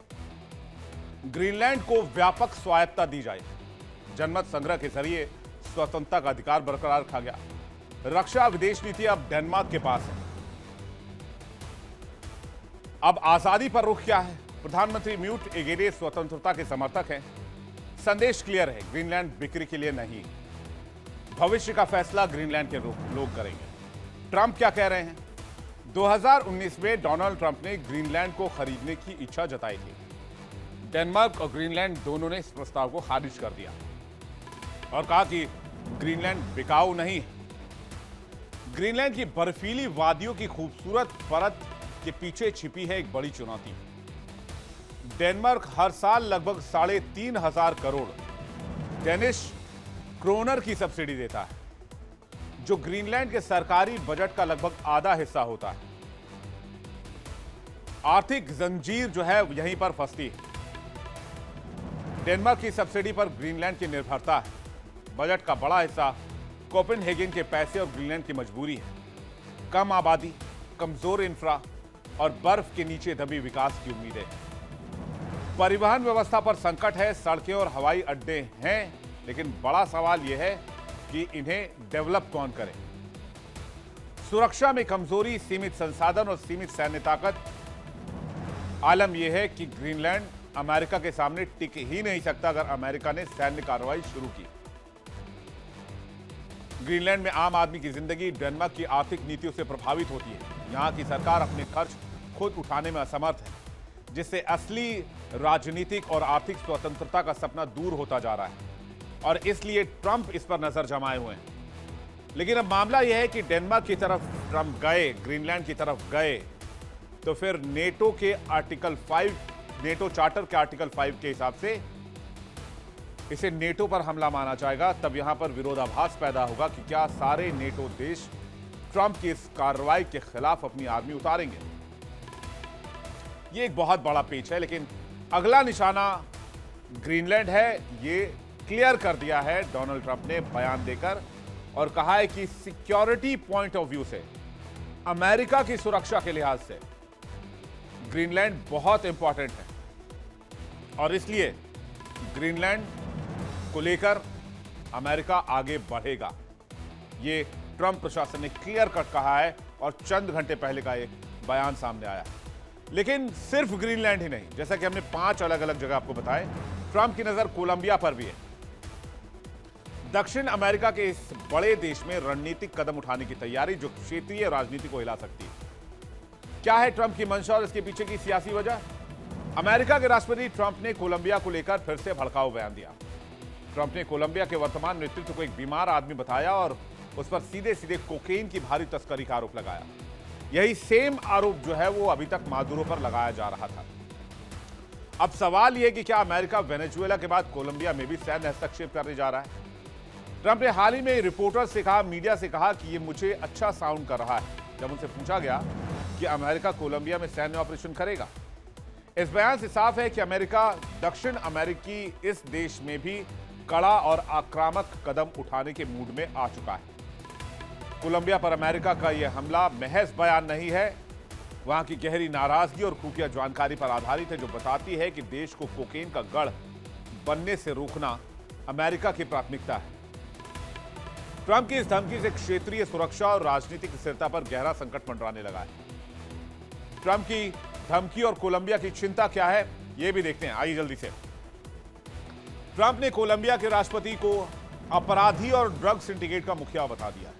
[SPEAKER 1] ग्रीनलैंड को व्यापक स्वायत्तता दी जाए। जनमत संग्रह के जरिए स्वतंत्रता का अधिकार बरकरार रखा गया। रक्षा विदेश नीति अब डेनमार्क के पास है। अब आजादी पर रुख क्या है? प्रधानमंत्री म्यूट एगेरे स्वतंत्रता के समर्थक हैं। संदेश क्लियर है, ग्रीनलैंड बिक्री के लिए नहीं। भविष्य का फैसला ग्रीनलैंड के लोग करेंगे। ट्रंप क्या कह रहे हैं? 2019 में डोनाल्ड ट्रंप ने ग्रीनलैंड को खरीदने की इच्छा जताई थी। डेनमार्क और ग्रीनलैंड दोनों ने इस प्रस्ताव को खारिज कर दिया और कहा कि ग्रीनलैंड बिकाऊ नहीं है। ग्रीनलैंड की बर्फीली वादियों की खूबसूरत परत के पीछे छिपी है एक बड़ी चुनौती। डेनमार्क हर साल लगभग 3,500 करोड़ डेनिश क्रोनर की सब्सिडी देता है, जो ग्रीनलैंड के सरकारी बजट का लगभग आधा हिस्सा होता है। आर्थिक जंजीर जो है यहीं पर फंसती है। डेनमार्क की सब्सिडी पर ग्रीनलैंड की निर्भरता है। बजट का बड़ा हिस्सा कोपेनहेगन के पैसे और ग्रीनलैंड की मजबूरी है। कम आबादी, कमजोर इंफ्रा और बर्फ के नीचे दबी विकास की उम्मीदें। परिवहन व्यवस्था पर संकट है। सड़कें और हवाई अड्डे हैं, लेकिन बड़ा सवाल यह है कि इन्हें डेवलप कौन करे। सुरक्षा में कमजोरी, सीमित संसाधन और सीमित सैन्य ताकत। आलम यह है कि ग्रीनलैंड अमेरिका के सामने टिक ही नहीं सकता अगर अमेरिका ने सैन्य कार्रवाई शुरू की। ग्रीनलैंड में आम आदमी की जिंदगी डेनमार्क की आर्थिक नीतियों से प्रभावित होती है। यहां की सरकार अपने खर्च खुद उठाने में असमर्थ है, जिससे असली राजनीतिक और आर्थिक स्वतंत्रता का सपना दूर होता जा रहा है और इसलिए ट्रंप इस पर नजर जमाए हुए हैं। लेकिन अब मामला यह है कि डेनमार्क की तरफ ट्रंप गए, ग्रीनलैंड की तरफ गए, तो फिर नेटो के आर्टिकल 5, नेटो चार्टर के आर्टिकल 5 के हिसाब से इसे नेटो पर हमला माना जाएगा। तब यहां पर विरोधाभास पैदा होगा कि क्या सारे नेटो देश ट्रंप की इस कार्रवाई के खिलाफ अपनी आर्मी उतारेंगे। यह एक बहुत बड़ा पेच है, लेकिन अगला निशाना ग्रीनलैंड है। यह क्लियर कर दिया है डोनाल्ड ट्रंप ने बयान देकर और कहा है कि सिक्योरिटी पॉइंट ऑफ व्यू से, अमेरिका की सुरक्षा के लिहाज से ग्रीनलैंड बहुत इंपॉर्टेंट है और इसलिए ग्रीनलैंड को लेकर अमेरिका आगे बढ़ेगा। यह ट्रंप प्रशासन ने क्लियर कट कहा है और चंद घंटे पहले का एक बयान सामने आया है। लेकिन सिर्फ ग्रीनलैंड ही नहीं, जैसा कि हमने 5 अलग अलग जगह आपको बताए, ट्रंप की नजर कोलंबिया पर भी है। दक्षिण अमेरिका के इस बड़े देश में रणनीतिक कदम उठाने की तैयारी जो क्षेत्रीय राजनीति को हिला सकती है। क्या है ट्रंप की मंशा और इसके पीछे की सियासी वजह? अमेरिका के राष्ट्रपति ट्रंप ने कोलंबिया को लेकर फिर से भड़काऊ बयान दिया। ट्रंप ने कोलंबिया के वर्तमान नेतृत्व को एक बीमार आदमी बताया और उस पर सीधे सीधे कोकेन की भारी तस्करी का आरोप लगाया। यही सेम आरोप जो है वो अभी तक मादुरो पर लगाया जा रहा था। अब सवाल यह कि क्या अमेरिका वेनेजुएला के बाद कोलंबिया में भी सैन्य हस्तक्षेप करने जा रहा है? ट्रंप ने हाल ही में रिपोर्टर्स से कहा, मीडिया से कहा कि यह मुझे अच्छा साउंड कर रहा है, जब उनसे पूछा गया कि अमेरिका कोलंबिया में सैन्य ऑपरेशन करेगा। इस बयान से साफ है कि अमेरिका दक्षिण अमेरिकी इस देश में भी कड़ा और आक्रामक कदम उठाने के मूड में आ चुका है। कोलंबिया पर अमेरिका का यह हमला महज बयान नहीं है, वहां की गहरी नाराजगी और खुफिया जानकारी पर आधारित है, जो बताती है कि देश को कोकेन का गढ़ बनने से रोकना अमेरिका की प्राथमिकता है। ट्रंप की इस धमकी से क्षेत्रीय सुरक्षा और राजनीतिक स्थिरता पर गहरा संकट मंडराने लगा है। ट्रंप की धमकी और कोलंबिया की चिंता क्या है, यह भी देखते हैं। आइए जल्दी से। ट्रंप ने कोलंबिया के राष्ट्रपति को अपराधी और ड्रग सिंडिकेट का मुखिया बता दिया,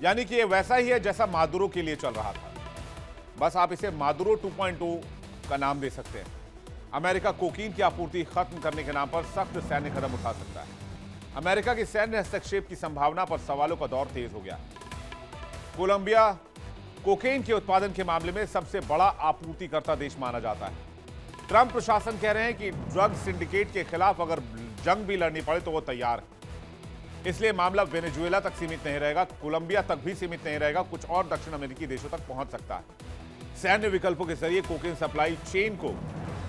[SPEAKER 1] यानी कि यह वैसा ही है जैसा मादुरो के लिए चल रहा था, बस आप इसे मादुरो 2.0 का नाम दे सकते हैं। अमेरिका कोकीन की आपूर्ति खत्म करने के नाम पर सख्त सैन्य कदम उठा सकता है। अमेरिका की सैन्य हस्तक्षेप की संभावना पर सवालों का दौर तेज हो गया। कोलंबिया कोकेन के उत्पादन के मामले में सबसे बड़ा आपूर्तिकर्ता देश माना जाता है। ट्रंप प्रशासन कह रहे हैं कि ड्रग सिंडिकेट के खिलाफ अगर जंग भी लड़नी पड़े तो वो तैयार है। इसलिए मामला वेनेजुएला तक सीमित नहीं रहेगा, कोलंबिया तक भी सीमित नहीं रहेगा, कुछ और दक्षिण अमेरिकी देशों तक पहुंच सकता है। सैन्य विकल्पों के जरिए कोकेन सप्लाई चेन को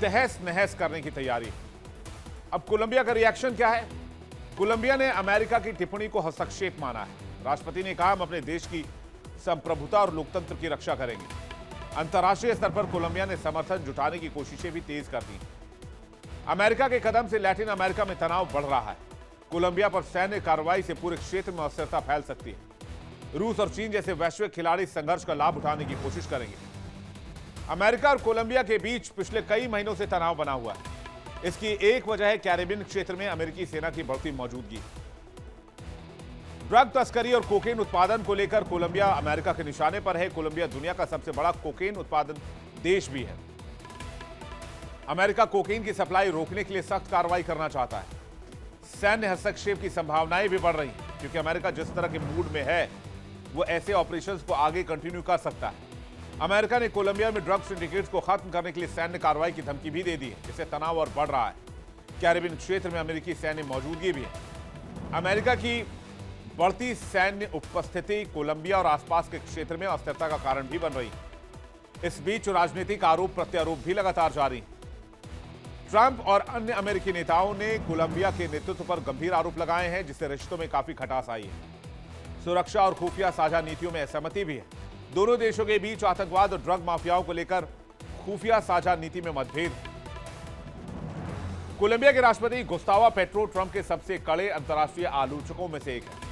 [SPEAKER 1] तहस नहस करने की तैयारी। अब कोलंबिया का रिएक्शन क्या है? कोलंबिया ने अमेरिका की टिप्पणी को हस्तक्षेप माना है। राष्ट्रपति ने कहा, हम अपने देश की संप्रभुता और लोकतंत्र की रक्षा करेंगे। अंतर्राष्ट्रीय स्तर पर कोलंबिया ने समर्थन जुटाने की कोशिशें भी तेज कर दी। अमेरिका के कदम से लैटिन अमेरिका में तनाव बढ़ रहा है। कोलंबिया पर सैन्य कार्रवाई से पूरे क्षेत्र में अस्थिरता फैल सकती है। रूस और चीन जैसे वैश्विक खिलाड़ी संघर्ष का लाभ उठाने की कोशिश करेंगे। अमेरिका और कोलंबिया के बीच पिछले कई महीनों से तनाव बना हुआ है। इसकी एक वजह है कैरेबियन क्षेत्र में अमेरिकी सेना की बढ़ती मौजूदगी। ड्रग तस्करी और कोकेन उत्पादन को लेकर कोलंबिया अमेरिका के निशाने पर है। कोलंबिया दुनिया का सबसे बड़ा कोकेन उत्पादन देश भी है। अमेरिका कोकेन की सप्लाई रोकने के लिए सख्त कार्रवाई करना चाहता है। सैन्य हस्तक्षेप की संभावनाएं भी बढ़ रही हैं, क्योंकि अमेरिका जिस तरह के मूड में है वो ऐसे ऑपरेशंस को आगे कंटिन्यू कर सकता है। अमेरिका ने कोलंबिया में ड्रग सिंडिकेट्स को खत्म करने के लिए सैन्य कार्रवाई की धमकी भी दे दी है, जिससे तनाव और बढ़ रहा है। कैरेबियन क्षेत्र में अमेरिकी सैन्य मौजूदगी भी है। अमेरिका की बढ़ती सैन्य उपस्थिति कोलंबिया और आसपास के क्षेत्र में अस्थिरता का कारण भी बन रही है। इस बीच राजनीतिक आरोप प्रत्यारोप भी लगातार जारी हैं। ट्रंप और अन्य अमेरिकी नेताओं ने कोलंबिया के नेतृत्व पर गंभीर आरोप लगाए हैं, जिससे रिश्तों में काफी खटास आई है। सुरक्षा और खुफिया साझा नीतियों में असहमति भी है। दोनों देशों के बीच आतंकवाद और ड्रग माफियाओं को लेकर खुफिया साझा नीति में मतभेद है। कोलंबिया के राष्ट्रपति गुस्तावो पेट्रो ट्रंप के सबसे कड़े अंतर्राष्ट्रीय आलोचकों में से एक है।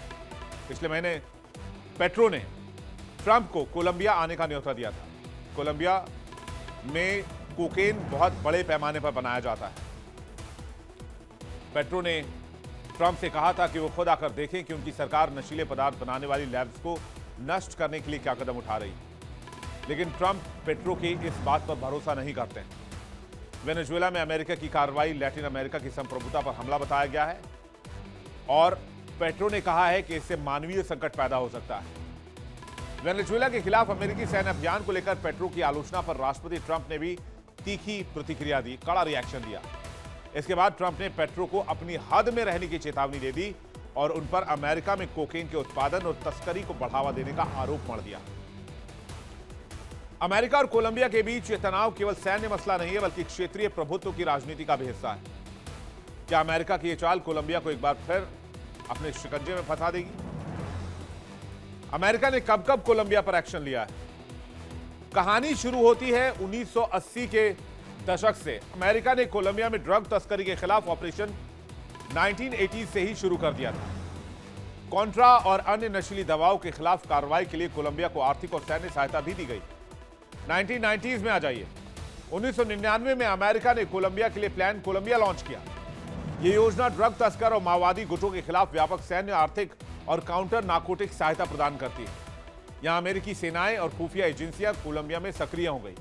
[SPEAKER 1] पिछले महीने पेट्रो ने ट्रंप को कोलंबिया आने का न्योता दिया था। कोलंबिया में कोकेन बहुत बड़े पैमाने पर बनाया जाता है। पेट्रो ने ट्रंप से कहा था कि वो खुद आकर देखें कि उनकी सरकार नशीले पदार्थ बनाने वाली लैब्स को नष्ट करने के लिए क्या कदम उठा रही है। लेकिन ट्रंप पेट्रो की इस बात पर भरोसा नहीं करते हैं। वेनेजुएला में अमेरिका की कार्रवाई लैटिन अमेरिका की संप्रभुता पर हमला बताया गया है और पेट्रो ने कहा है कि इससे मानवीय संकट पैदा हो सकता है। वेनेजुएला के खिलाफ अमेरिकी सैन्य अभियान को लेकर पेट्रो की आलोचना पर राष्ट्रपति ट्रंप ने भी तीखी प्रतिक्रिया दी, कड़ा रिएक्शन दिया। इसके बाद ट्रंप ने पेट्रो को अपनी हद में रहने की चेतावनी दे दी और उन पर अमेरिका में कोकेन के उत्पादन और तस्करी को बढ़ावा देने का आरोप मढ़ दिया। अमेरिका और कोलंबिया के बीच यह तनाव केवल सैन्य मसला नहीं है, बल्कि क्षेत्रीय प्रभुत्व की राजनीति का भी हिस्सा है। क्या अमेरिका की यह चाल कोलंबिया को एक बार फिर अपने शिकंजे में फंसा देगी? अमेरिका ने कब कब कोलंबिया पर एक्शन लिया है? कहानी शुरू होती है 1980 के दशक से। अमेरिका ने कोलंबिया में ड्रग तस्करी के खिलाफ ऑपरेशन 1980 से ही शुरू कर दिया था। कॉन्ट्रा और अन्य नशीली दवाओं के खिलाफ कार्रवाई के लिए कोलंबिया को आर्थिक और सैन्य सहायता भी दी गई। 1990s में आ जाइए। 1999 में अमेरिका ने कोलंबिया के लिए प्लान कोलंबिया लॉन्च किया। यह योजना ड्रग तस्कर और माओवादी गुटों के खिलाफ व्यापक सैन्य, आर्थिक और काउंटर नार्कोटिक सहायता प्रदान करती है। यहां अमेरिकी सेनाएं और खुफिया एजेंसियां कोलंबिया में सक्रिय हो गई।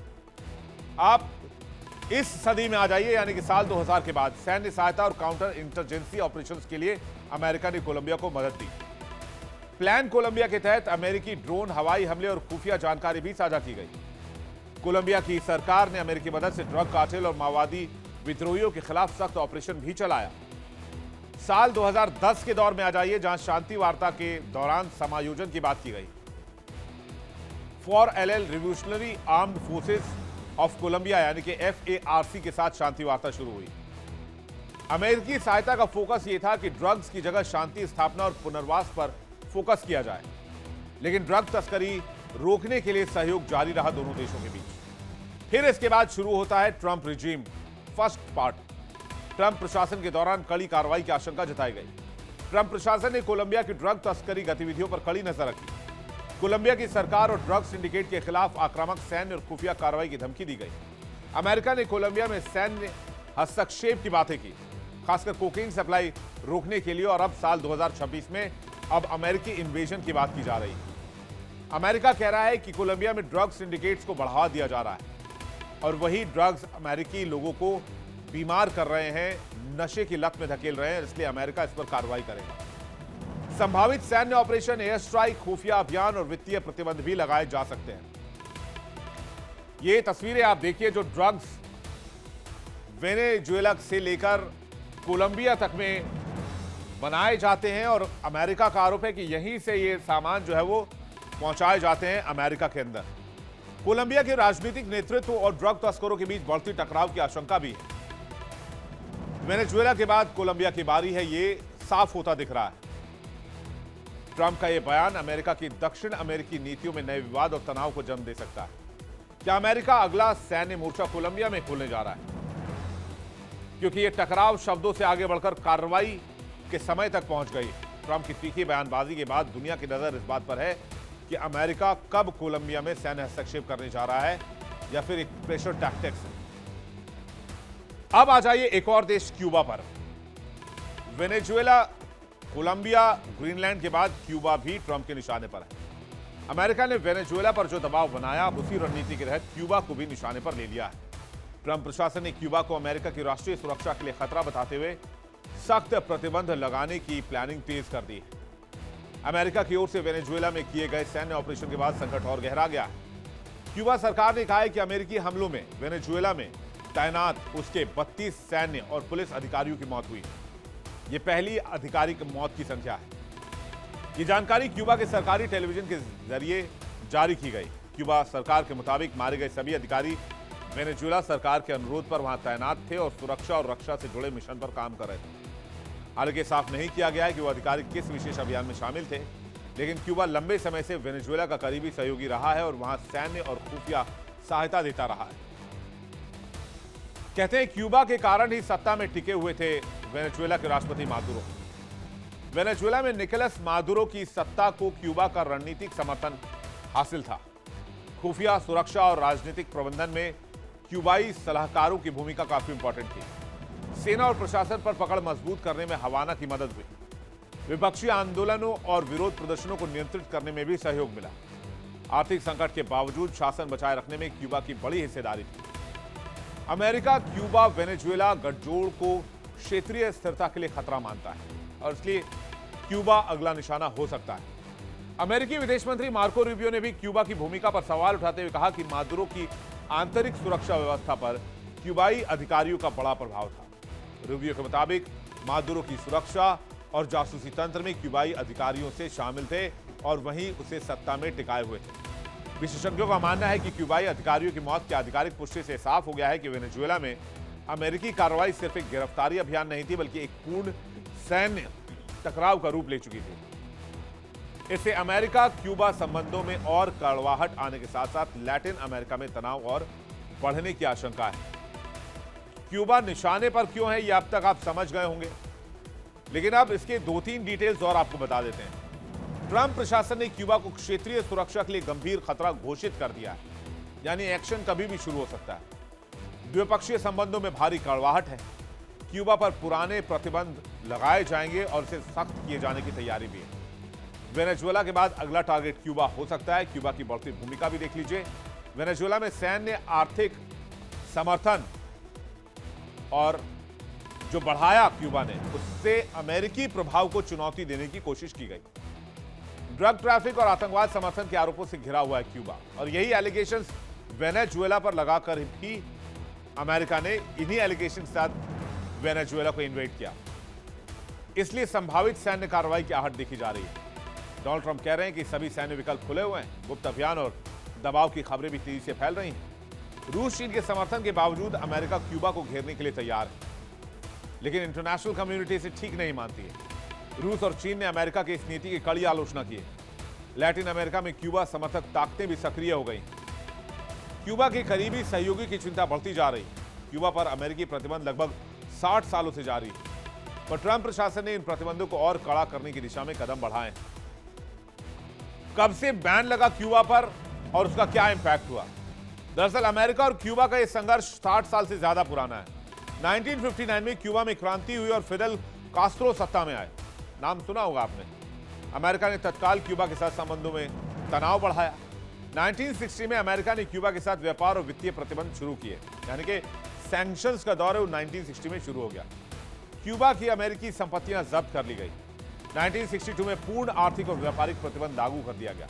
[SPEAKER 1] आप इस सदी में आ जाइए, यानी कि साल 2000 के बाद सैन्य सहायता और काउंटर इंटरजेंसी ऑपरेशंस के लिए अमेरिका ने कोलंबिया को मदद दी। प्लान कोलंबिया के तहत अमेरिकी ड्रोन, हवाई हमले और खुफिया जानकारी भी साझा की गई। कोलंबिया की सरकार ने अमेरिकी मदद से ड्रग कार्टेल और माओवादी विद्रोहियों के खिलाफ सख्त ऑपरेशन भी चलाया। साल 2010 के दौर में आ जाइए, जहां शांति वार्ता के दौरान समायोजन की बात की गई। FOR-LL revolutionary armed forces of Colombia यानी कि FARC के साथ शांति वार्ता शुरू हुई। अमेरिकी सहायता का फोकस यह था कि ड्रग्स की जगह शांति स्थापना और पुनर्वास पर फोकस किया जाए। लेकिन ड्रग तस्करी रोकने के लिए सहयोग जारी रहा दोनों देशों के बीच। फिर इसके बाद शुरू होता है Trump regime first part. Trump प्रशासन के दौरान कड़ी कार्रवाई की आशंका जताई गई। ट्रंप प्रशासन ने कोलंबिया की ड्रग तस्करी गतिविधियों पर कड़ी नजर रखी। कोलंबिया की सरकार और ड्रग सिंडिकेट के खिलाफ आक्रामक सैन्य और खुफिया कार्रवाई की धमकी दी गई। अमेरिका ने कोलंबिया में सैन्य हस्तक्षेप की बातें की, खासकर कोकेन सप्लाई रोकने के लिए। और अब साल 2026 में अब अमेरिकी इन्वेजन की बात की जा रही है। अमेरिका कह रहा है कि कोलंबिया में ड्रग सिंडिकेट्स को बढ़ावा दिया जा रहा है और वही ड्रग्स अमेरिकी लोगों को बीमार कर रहे हैं, नशे की लत में धकेल रहे हैं, इसलिए अमेरिका इस पर कार्रवाई करेगा। संभावित सैन्य ऑपरेशन, एयर स्ट्राइक, खुफिया अभियान और वित्तीय प्रतिबंध भी लगाए जा सकते हैं। ये तस्वीरें आप देखिए जो ड्रग्स वेनेजुएला से लेकर कोलंबिया तक में बनाए जाते हैं और अमेरिका का आरोप है कि यहीं से ये सामान जो है वो पहुंचाए जाते हैं अमेरिका के अंदर। कोलंबिया के राजनीतिक नेतृत्व और ड्रग तस्करों के बीच बढ़ती टकराव की आशंका भी है। वेनेजुएला के बाद कोलंबिया की बारी है, ये साफ होता दिख रहा है। ट्रंप का यह बयान अमेरिका की दक्षिण अमेरिकी नीतियों में नए विवाद और तनाव को जन्म दे सकता है। क्या अमेरिका अगला सैन्य मोर्चा कोलंबिया में खोलने जा रहा है? क्योंकि यह टकराव शब्दों से आगे बढ़कर कार्रवाई के समय तक पहुंच गई। ट्रंप की तीखी बयानबाजी के बाद दुनिया की नजर इस बात पर है कि अमेरिका कब कोलंबिया में सैन्य हस्तक्षेप करने जा रहा है या फिर एक प्रेशर टैक्टिक्स। अब आ जाइए एक और देश क्यूबा पर। वेनेजुएला, कोलंबिया, ग्रीनलैंड के बाद क्यूबा भी ट्रंप के निशाने पर है। अमेरिका ने वेनेजुएला पर जो दबाव बनाया, अब उसी रणनीति के तहत क्यूबा को भी निशाने पर ले लिया है। ट्रंप प्रशासन ने क्यूबा को अमेरिका की राष्ट्रीय सुरक्षा के लिए खतरा बताते हुए सख्त प्रतिबंध लगाने की प्लानिंग तेज कर दी है। अमेरिका की ओर से वेनेजुएला में किए गए सैन्य ऑपरेशन के बाद संकट और गहरा गया है। क्यूबा सरकार ने कहा है कि अमेरिकी हमलों में वेनेजुएला में तैनात उसके 32 सैन्य और पुलिस अधिकारियों की मौत हुई। यह पहली आधिकारिक मौत की संख्या है। ये जानकारी क्यूबा के सरकारी टेलीविजन के जरिए जारी की गई। क्यूबा सरकार के मुताबिक मारे गए सभी अधिकारी वेनेजुएला सरकार के अनुरोध पर वहां तैनात थे और सुरक्षा और रक्षा से जुड़े मिशन पर काम कर रहे थे। हालांकि साफ नहीं किया गया है कि वो अधिकारी किस विशेष अभियान में शामिल थे, लेकिन क्यूबा लंबे समय से वेनेजुएला का करीबी सहयोगी रहा है और वहां सैन्य और खुफिया सहायता देता रहा है। कहते हैं क्यूबा के कारण ही सत्ता में टिके हुए थे वेनेजुएला के राष्ट्रपति मादुरो। वेनेजुएला में निकोलस मादुरो की सत्ता को क्यूबा का रणनीतिक समर्थन हासिल था। खुफिया, सुरक्षा और राजनीतिक प्रबंधन में क्यूबाई सलाहकारों की भूमिका काफी इंपॉर्टेंट थी। सेना और प्रशासन पर पकड़ मजबूत करने में हवाना की मदद हुई। विपक्षी आंदोलनों और विरोध प्रदर्शनों को नियंत्रित करने में भी सहयोग मिला। आर्थिक संकट के बावजूद शासन बचाए रखने में क्यूबा की बड़ी हिस्सेदारी थी। अमेरिका क्यूबा वेनेजुएला गठजोड़ को क्षेत्रीय स्थिरता के लिए खतरा मानता है और इसलिए क्यूबा अगला निशाना हो सकता है। अमेरिकी विदेश मंत्री मार्को रूबियो ने भी क्यूबा की भूमिका पर सवाल उठाते हुए कहा कि मादुरो की आंतरिक सुरक्षा व्यवस्था पर क्यूबाई अधिकारियों का बड़ा प्रभाव था। रूबियो के मुताबिक मादुरो की सुरक्षा और जासूसी तंत्र में क्यूबाई अधिकारियों से शामिल थे और वहीं उसे सत्ता में टिकाए हुए थे। विशेषज्ञों का मानना है कि क्यूबाई अधिकारियों की मौत की आधिकारिक पुष्टि से साफ हो गया है कि वेनेजुएला में अमेरिकी कार्रवाई सिर्फ एक गिरफ्तारी अभियान नहीं थी, बल्कि एक पूर्ण सैन्य टकराव का रूप ले चुकी थी। इससे अमेरिका क्यूबा संबंधों में और कड़वाहट आने के साथ साथ लैटिन अमेरिका में तनाव और बढ़ने की आशंका है। क्यूबा निशाने पर क्यों है, यह अब तक आप समझ गए होंगे, लेकिन अब इसके 2-3 डिटेल्स और आपको बता देते हैं। ट्रंप प्रशासन ने क्यूबा को क्षेत्रीय सुरक्षा के लिए गंभीर खतरा घोषित कर दिया है, यानी एक्शन कभी भी शुरू हो सकता है। द्विपक्षीय संबंधों में भारी कड़वाहट है। क्यूबा पर पुराने प्रतिबंध लगाए जाएंगे और इसे सख्त किए जाने की तैयारी भी है। वेनेजुएला के बाद अगला टारगेट क्यूबा हो सकता है। क्यूबा की बढ़ती भूमिका भी देख लीजिए। वेनेजुएला में सैन्य आर्थिक समर्थन और जो बढ़ाया क्यूबा ने, उससे अमेरिकी प्रभाव को चुनौती देने की कोशिश की गई। ड्रग ट्रैफिक और आतंकवाद समर्थन के आरोपों से घिरा हुआ है क्यूबा, और यही एलिगेशंस वेनेजुएला पर लगाकर भी अमेरिका ने इन्हीं एलिगेशन के साथ वेनेजुएला को इन्वेट किया। इसलिए संभावित सैन्य कार्रवाई की आहट देखी जा रही है। डोनाल्ड ट्रंप कह रहे हैं कि सभी सैन्य विकल्प खुले हुए हैं। गुप्त अभियान और दबाव की खबरें भी तेजी से फैल रही हैं। रूस चीन के समर्थन के बावजूद अमेरिका क्यूबा को घेरने के लिए तैयार है, लेकिन इंटरनेशनल कम्युनिटी इसे ठीक नहीं मानती है। रूस और चीन ने अमेरिका की इस नीति की कड़ी आलोचना की है। लैटिन अमेरिका में क्यूबा समर्थक ताकतें भी सक्रिय हो गई। क्यूबा के करीबी सहयोगी की चिंता बढ़ती जा रही है। क्यूबा पर अमेरिकी प्रतिबंध लगभग 60 सालों से जारी है, पर ट्रंप प्रशासन ने इन प्रतिबंधों को और कड़ा करने की दिशा में कदम बढ़ाए हैं। कब से बैन लगा क्यूबा पर और उसका क्या इंपैक्ट हुआ? दरअसल अमेरिका और क्यूबा का यह संघर्ष 60 साल से ज्यादा पुराना है। 1959 में क्यूबा में क्रांति हुई और फिडेल कास्त्रो सत्ता में आए। नाम सुना होगा आपने। अमेरिका ने तत्काल क्यूबा के साथ संबंधों में तनाव बढ़ाया। 1960 में अमेरिका ने क्यूबा के साथ व्यापार और वित्तीय प्रतिबंध शुरू किए, यानी कि सैंक्शंस का दौर 1960 में शुरू हो गया। क्यूबा की अमेरिकी संपत्तियां जब्त कर ली गई। 1962 में पूर्ण आर्थिक और व्यापारिक प्रतिबंध लागू कर दिया गया।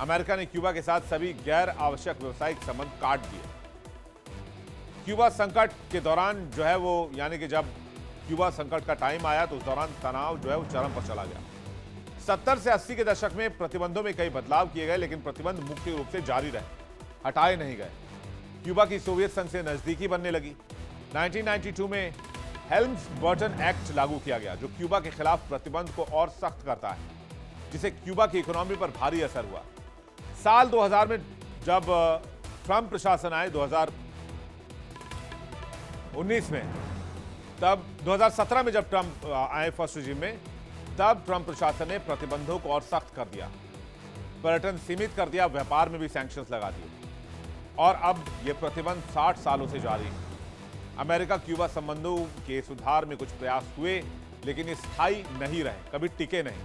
[SPEAKER 1] अमेरिका ने क्यूबा के साथ सभी गैर आवश्यक व्यावसायिक संबंध काट दिए। क्यूबा संकट के दौरान जो है वो, यानी कि जब क्यूबा संकट का टाइम आया तो उस दौरान तनाव जो है वो चरम पर चला गया। 70 से 80 के दशक में प्रतिबंधों में कई बदलाव किए गए, लेकिन प्रतिबंध मुख्य रूप से जारी रहे, हटाए नहीं गए। क्यूबा की सोवियत संघ से नजदीकी बनने लगी। 1992 में हेल्म्स-बर्टन एक्ट लागू किया गया, जो क्यूबा के खिलाफ प्रतिबंध को और सख्त करता है, जिसे क्यूबा की इकोनॉमी पर भारी असर हुआ। साल 2000 में जब ट्रंप प्रशासन आए 2019 में, तब 2017 में जब ट्रंप आए फर्स्ट रिजीम में, तब ट्रंप प्रशासन ने प्रतिबंधों को और सख्त कर दिया, पर्यटन सीमित कर दिया, व्यापार में भी सैंक्शंस लगा दिए और अब यह प्रतिबंध 60 सालों से जारी है। अमेरिका क्यूबा संबंधों के सुधार में कुछ प्रयास हुए, लेकिन ये स्थायी नहीं रहे, कभी टिके नहीं।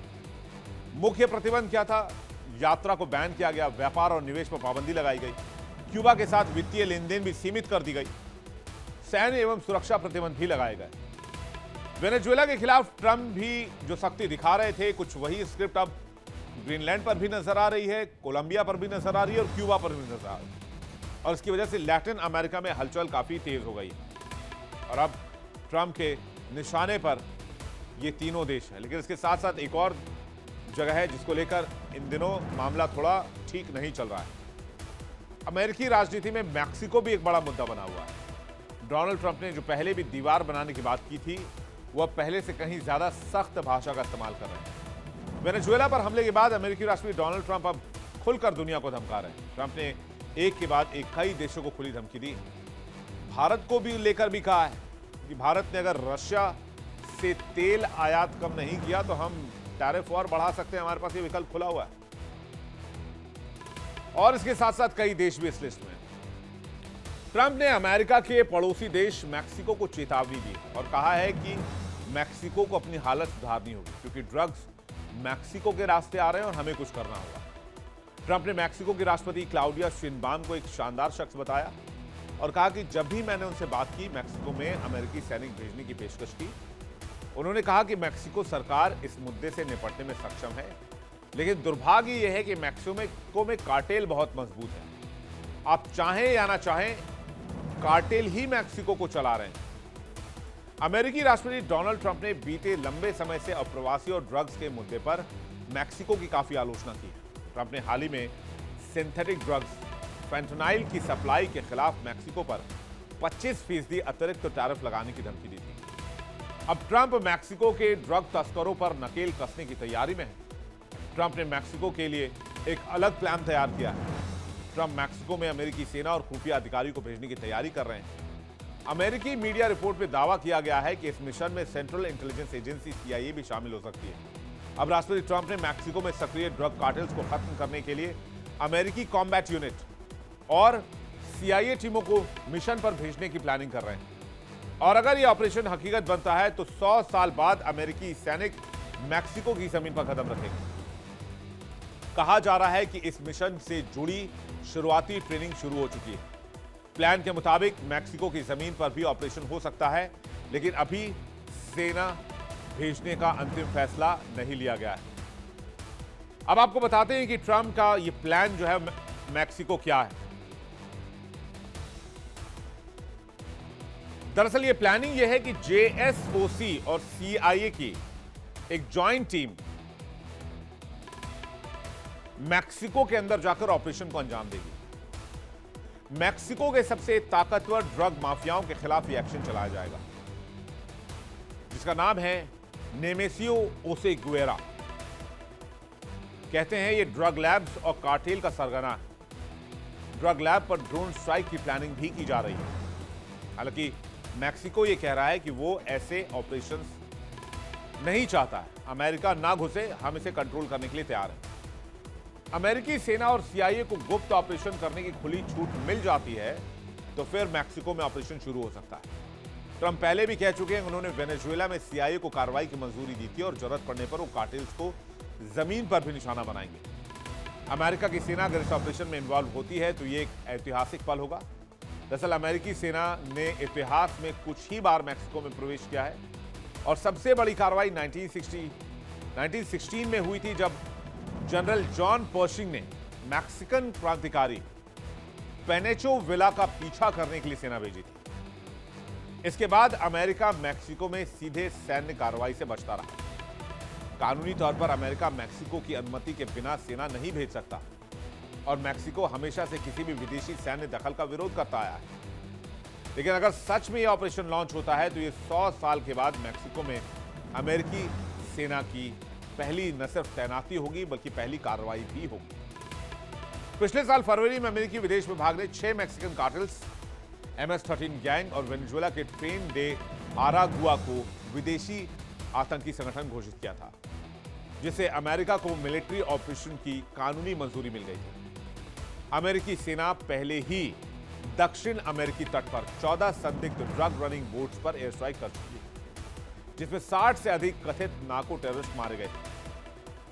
[SPEAKER 1] मुख्य प्रतिबंध क्या था? यात्रा को बैन किया गया, व्यापार और निवेश पर पाबंदी लगाई गई, क्यूबा के साथ वित्तीय लेनदेन भी सीमित कर दी गई, सैन्य एवं सुरक्षा प्रतिबंध भी लगाए गए। वेनेजुएला के खिलाफ ट्रंप भी जो सख्ती दिखा रहे थे, कुछ वही स्क्रिप्ट अब ग्रीनलैंड पर भी नजर आ रही है, कोलंबिया पर भी नजर आ रही है और क्यूबा पर भी नजर आ रही है। और इसकी वजह से लैटिन अमेरिका में हलचल काफी तेज हो गई और अब ट्रंप के निशाने पर ये तीनों देश हैं। लेकिन इसके साथ साथ एक और जगह है जिसको लेकर इन दिनों मामला थोड़ा ठीक नहीं चल रहा है। अमेरिकी राजनीति में मैक्सिको भी एक बड़ा मुद्दा बना हुआ है। डोनाल्ड ट्रंप ने जो पहले भी दीवार बनाने की बात की थी, वह पहले से कहीं ज्यादा सख्त भाषा का इस्तेमाल कर रहे हैं। वेनेजुएला पर हमले के बाद अमेरिकी राष्ट्रपति डोनाल्ड ट्रंप अब खुलकर दुनिया को धमका रहे हैं। ट्रंप ने एक के बाद एक कई देशों को खुली धमकी दी। भारत को भी लेकर भी कहा है कि भारत ने अगर रशिया से तेल आयात कम नहीं किया तो हम टैरिफ और बढ़ा सकते हैं, हमारे पास ये विकल्प खुला हुआ है। और इसके साथ साथ कई देश भी इस लिस्ट में। ट्रंप ने अमेरिका के पड़ोसी देश मैक्सिको को चेतावनी दी और कहा है कि मैक्सिको को अपनी हालत सुधारनी होगी, क्योंकि ड्रग्स मैक्सिको के रास्ते आ रहे हैं और हमें कुछ करना होगा। ट्रंप ने मैक्सिको की राष्ट्रपति क्लाउडिया शिनबाम को एक शानदार शख्स बताया और कहा कि जब भी मैंने उनसे बात की, मैक्सिको में अमेरिकी सैनिक भेजने की पेशकश की, उन्होंने कहा कि मैक्सिको सरकार इस मुद्दे से निपटने में सक्षम है, लेकिन दुर्भाग्य यह है कि मैक्सिको में कार्टेल बहुत मजबूत है। आप चाहें या ना चाहें, कार्टेल ही मैक्सिको को चला रहे हैं। अमेरिकी राष्ट्रपति डोनाल्ड ट्रंप ने बीते लंबे समय से अप्रवासी और ड्रग्स के मुद्दे पर मैक्सिको की काफी आलोचना की है। ट्रंप ने हाल ही में सिंथेटिक ड्रग्स फेंटनाइल की सप्लाई के खिलाफ मैक्सिको पर 25% अतिरिक्त टैरिफ लगाने की धमकी दी थी। अब ट्रंप मैक्सिको के ड्रग तस्करों पर नकेल कसने की तैयारी में है। ट्रंप ने मैक्सिको के लिए एक अलग प्लान तैयार किया है। ट्रंप मैक्सिको में अमेरिकी सेना और खुफिया अधिकारी को भेजने की तैयारी कर रहे हैं। अमेरिकी मीडिया रिपोर्ट में दावा किया गया है कि इस मिशन में सेंट्रल इंटेलिजेंस एजेंसी CIA भी शामिल हो सकती है। अब राष्ट्रपति ट्रंप ने मैक्सिको में सक्रिय ड्रग कार्टेल्स को खत्म करने के लिए अमेरिकी कॉम्बैट यूनिट और CIA टीमों को मिशन पर भेजने की प्लानिंग कर रहे हैं। और अगर यह ऑपरेशन हकीकत बनता है तो 100 साल बाद अमेरिकी सैनिक मैक्सिको की जमीन पर कदम रखेंगे। कहा जा रहा है कि इस मिशन से जुड़ी शुरुआती ट्रेनिंग शुरू हो चुकी है। प्लान के मुताबिक मैक्सिको की जमीन पर भी ऑपरेशन हो सकता है, लेकिन अभी सेना भेजने का अंतिम फैसला नहीं लिया गया है। अब आपको बताते हैं कि ट्रंप का यह प्लान जो है मैक्सिको क्या है। दरअसल यह प्लानिंग यह है कि JSOC और CIA की एक जॉइंट टीम मैक्सिको के अंदर जाकर ऑपरेशन को अंजाम देगी। मैक्सिको के सबसे ताकतवर ड्रग माफियाओं के खिलाफ यह एक्शन चलाया जाएगा, जिसका नाम है नेमेसियो ओसेगुएरा। कहते हैं ये ड्रग लैब्स और कार्टेल का सरगना है। ड्रग लैब पर ड्रोन स्ट्राइक की प्लानिंग भी की जा रही है। हालांकि मैक्सिको ये कह रहा है कि वो ऐसे ऑपरेशंस नहीं चाहता है। अमेरिका ना घुसे, हम इसे कंट्रोल करने के लिए तैयार हैं। अमेरिकी सेना और CIA को गुप्त ऑपरेशन करने की खुली छूट मिल जाती है तो फिर मैक्सिको में ऑपरेशन शुरू हो सकता है। ट्रंप पहले भी कह चुके हैं, उन्होंने वेनेजुएला में CIA को कार्रवाई की मंजूरी दी थी और जरूरत पड़ने पर वो कार्टेल्स को जमीन पर भी निशाना बनाएंगे। अमेरिका की सेना अगर इस ऑपरेशन में इन्वॉल्व होती है तो ये एक ऐतिहासिक पल होगा। दरअसल अमेरिकी सेना ने इतिहास में कुछ ही बार मैक्सिको में प्रवेश किया है और सबसे बड़ी कार्रवाई 1916 में हुई थी, जब जनरल जॉन पर्शिंग ने मैक्सिकन क्रांतिकारी पेनेचो विला का पीछा करने के लिए सेना भेजी थी। इसके बाद अमेरिका मैक्सिको में सीधे सैन्य कार्रवाई से बचता रहा। कानूनी तौर पर अमेरिका मैक्सिको की अनुमति के बिना सेना नहीं भेज सकता और मैक्सिको हमेशा से किसी भी विदेशी सैन्य दखल का विरोध करता आया है। लेकिन अगर सच में यह ऑपरेशन लॉन्च होता है तो यह 100 साल के बाद मैक्सिको में अमेरिकी सेना की पहली न सिर्फ तैनाती होगी बल्कि पहली कार्रवाई भी होगी। पिछले साल फरवरी में अमेरिकी विदेश विभाग ने 6 मैक्सिकन कार्टेल्स, MS-13 गैंग और वेनेजुएला के ट्रेन डे आरागुआ को विदेशी आतंकी संगठन घोषित किया था, जिसे अमेरिका को मिलिट्री ऑपरेशन की कानूनी मंजूरी मिल गई थी। अमेरिकी सेना पहले ही दक्षिण अमेरिकी तट पर 14 संदिग्ध ड्रग रनिंग बोट्स पर एयर स्ट्राइक कर चुकी है, जिसमें 60 से अधिक कथित नार्को टेररिस्ट मारे गए थे।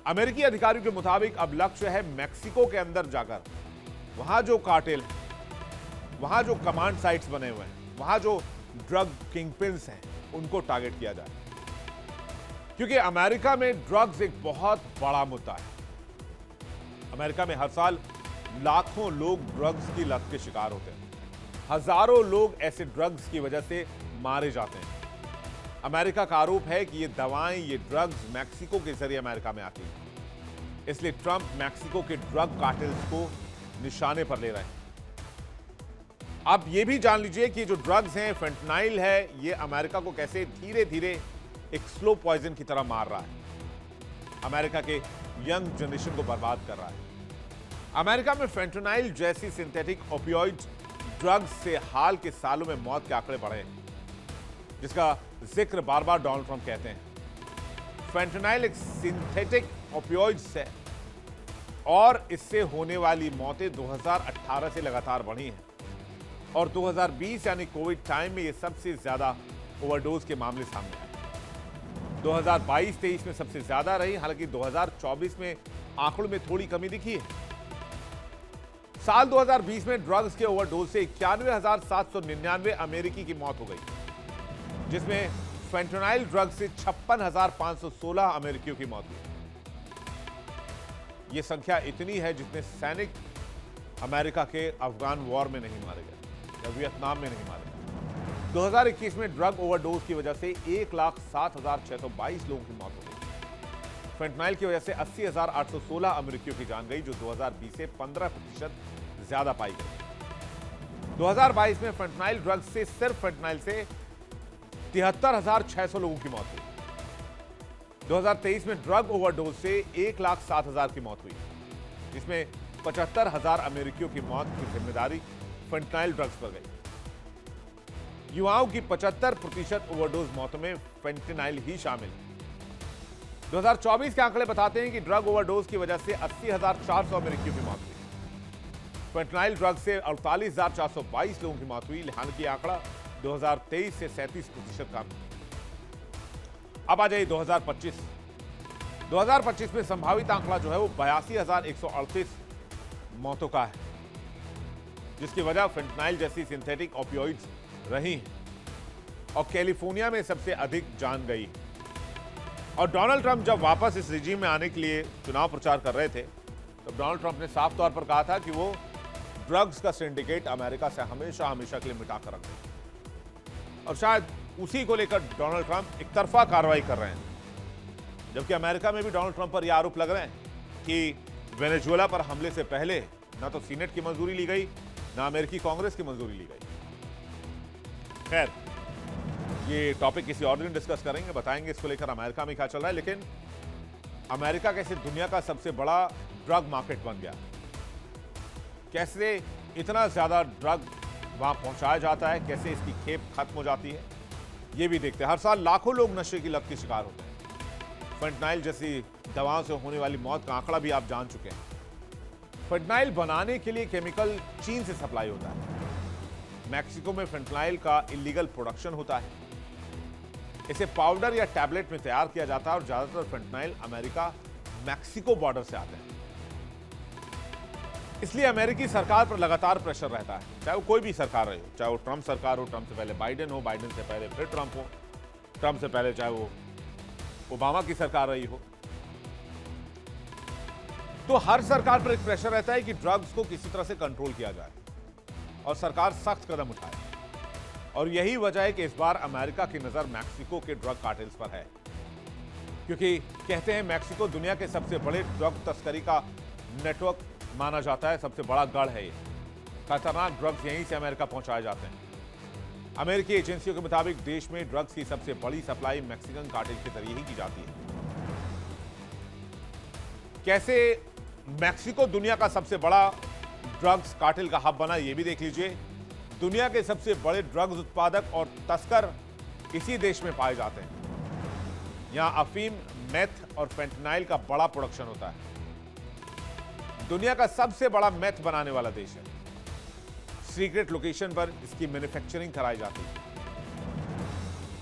[SPEAKER 1] अमेरिकी अधिकारियों के मुताबिक अब लक्ष्य है मैक्सिको के अंदर जाकर वहां जो कार्टेल, वहां जो कमांड साइट्स बने हुए हैं, वहां जो ड्रग किंगपिन्स हैं, उनको टारगेट किया जाए, क्योंकि अमेरिका में ड्रग्स एक बहुत बड़ा मुद्दा है। अमेरिका में हर साल लाखों लोग ड्रग्स की लत के शिकार होते हैं। हजारों लोग ऐसे ड्रग्स की वजह से मारे जाते हैं। अमेरिका का आरोप है कि ये दवाएं, ये ड्रग्स मैक्सिको के जरिए अमेरिका में आती हैं। इसलिए ट्रंप मैक्सिको के ड्रग कार्टेल्स को निशाने पर ले रहे हैं। आप ये भी जान लीजिए कि जो ड्रग्स हैं, फेंटनाइल है, ये अमेरिका को कैसे धीरे धीरे एक स्लो पॉइजन की तरह मार रहा है। अमेरिका के यंग जनरेशन को बर्बाद कर रहा है। अमेरिका में फेंटनाइल जैसी सिंथेटिक ओपियोइड ड्रग्स से हाल के सालों में मौत के आंकड़े बढ़े हैं, जिसका जिक्र बार बार डोनाल्ड ट्रंप कहते हैं। फेंटनाइल एक सिंथेटिक ओपियोइड्स है और इससे होने वाली मौतें 2018 से लगातार बढ़ी हैं और 2020 यानी कोविड टाइम में ये सबसे ज्यादा ओवरडोज के मामले सामने आए। 2022-23 में सबसे ज्यादा रही, हालांकि 2024 में आंकड़ों में थोड़ी कमी दिखी है। साल 2020 में ड्रग्स के ओवरडोज से 91,799 अमेरिकी की मौत हो गई, जिसमें फेंटनाइल ड्रग से 56,516 अमेरिकियों की मौत हुई। यह संख्या इतनी है जितने सैनिक अमेरिका के अफगान वॉर में नहीं मारे गए या वियतनाम में नहीं मारे गए। 2021 में ड्रग ओवरडोज की वजह से 1,07,622 लोगों की मौत हो गई। फेंटनाइल की वजह से 80,816 अमेरिकियों की जान गई, जो 2020 से 15% ज्यादा पाई गई। 2022 में फेंटनाइल ड्रग से, सिर्फ फेंटनाइल से 73,600 लोगों की मौत हुई। 2023 में ड्रग ओवरडोज से 1,07,000 की मौत हुई, जिसमें 75,000 अमेरिकियों की मौत की जिम्मेदारी फेंटनाइल ड्रग्स पर गई। युवाओं की 75% ओवरडोज मौतों में फेंटनाइल ही शामिल है। 2024 के आंकड़े बताते हैं कि ड्रग ओवरडोज की वजह से 80,400 अमेरिकियों की मौत हुई। फेंटनाइल ड्रग से 48,422 लोगों की मौत हुई, हालांकि आंकड़ा 2023 से 37% कम। अब आ जाइए 2025। 2025 में संभावित आंकड़ा जो है वो 82,138 मौतों का है, जिसकी वजह फेंटनाइल जैसी सिंथेटिक ओपियोइड्स रही हैं और कैलिफोर्निया में सबसे अधिक जान गई। और डोनाल्ड ट्रंप जब वापस इस रिजीम में आने के लिए चुनाव प्रचार कर रहे थे, तो डोनाल्ड ट्रंप ने साफ तौर पर कहा था कि वो ड्रग्स का सिंडिकेट अमेरिका से हमेशा हमेशा के लिए मिटा कर रख देंगे। और शायद उसी को लेकर डोनाल्ड ट्रंप एक तरफा कार्रवाई कर रहे हैं, जबकि अमेरिका में भी डोनाल्ड ट्रंप पर यह आरोप लग रहे हैं कि वेनेजुएला पर हमले से पहले ना तो सीनेट की मंजूरी ली गई, ना अमेरिकी कांग्रेस की मंजूरी ली गई। खैर, ये टॉपिक किसी और दिन डिस्कस करेंगे, बताएंगे इसको लेकर अमेरिका में क्या चल रहा है। लेकिन अमेरिका कैसे दुनिया का सबसे बड़ा ड्रग मार्केट बन गया, कैसे इतना ज्यादा ड्रग वहां पहुंचाया जाता है, कैसे इसकी खेप खत्म हो जाती है, ये भी देखते हैं। हर साल लाखों लोग नशे की लत के शिकार होते हैं। फेंटनाइल जैसी दवाओं से होने वाली मौत का आंकड़ा भी आप जान चुके हैं। फेंटनाइल बनाने के लिए केमिकल चीन से सप्लाई होता है। मैक्सिको में फेंटनाइल का इलीगल प्रोडक्शन होता है। इसे पाउडर या टैबलेट में तैयार किया जाता है और ज्यादातर फेंटनाइल अमेरिका मैक्सिको बॉर्डर से आते हैं। इसलिए अमेरिकी सरकार पर लगातार प्रेशर रहता है, चाहे वो कोई भी सरकार रही हो, चाहे वो ट्रंप सरकार हो, ट्रंप से पहले बाइडेन हो, बाइडेन से पहले फिर ट्रंप हो, ट्रंप से पहले चाहे वो ओबामा की सरकार रही हो। तो हर सरकार पर एक प्रेशर रहता है कि ड्रग्स को किसी तरह से कंट्रोल किया जाए और सरकार सख्त कदम उठाए। और यही वजह है कि इस बार अमेरिका की नजर मैक्सिको के ड्रग कार्टेल्स पर है, क्योंकि कहते हैं मैक्सिको दुनिया के सबसे बड़े ड्रग तस्करी का नेटवर्क माना जाता है, सबसे बड़ा गढ़ है ये। खतरनाक ड्रग्स यहीं से अमेरिका पहुंचाए जाते हैं। अमेरिकी एजेंसियों के मुताबिक देश में ड्रग्स की सबसे बड़ी सप्लाई मैक्सिकन कार्टेल के जरिए ही की जाती है। कैसे मैक्सिको दुनिया का सबसे बड़ा ड्रग्स कार्टेल का हब बना, यह भी देख लीजिए। दुनिया के सबसे बड़े ड्रग्स उत्पादक और तस्कर इसी देश में पाए जाते हैं। यहां अफीम, मेथ और फेंटनाइल का बड़ा प्रोडक्शन होता है। दुनिया का सबसे बड़ा मेथ बनाने वाला देश है। सीक्रेट लोकेशन पर इसकी मैन्युफैक्चरिंग कराई जाती है।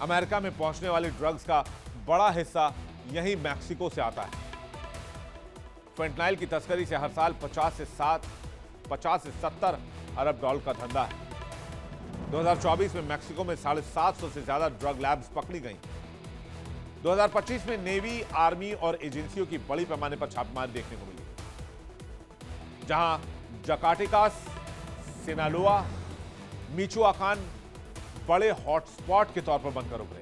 [SPEAKER 1] अमेरिका में पहुंचने वाले ड्रग्स का बड़ा हिस्सा यही मैक्सिको से आता है। फेंटनाइल की तस्करी से हर साल 50 से 70 अरब डॉलर का धंधा है। 2024 में मैक्सिको में 750 से ज्यादा ड्रग लैब्स पकड़ी गई। 2025 में नेवी, आर्मी और एजेंसियों की बड़ी पैमाने पर छापेमारी देखने को मिली, जहां जकार्टिकास, सिनालोआ, मिचोआकान बड़े हॉटस्पॉट के तौर पर बनकर उभरे।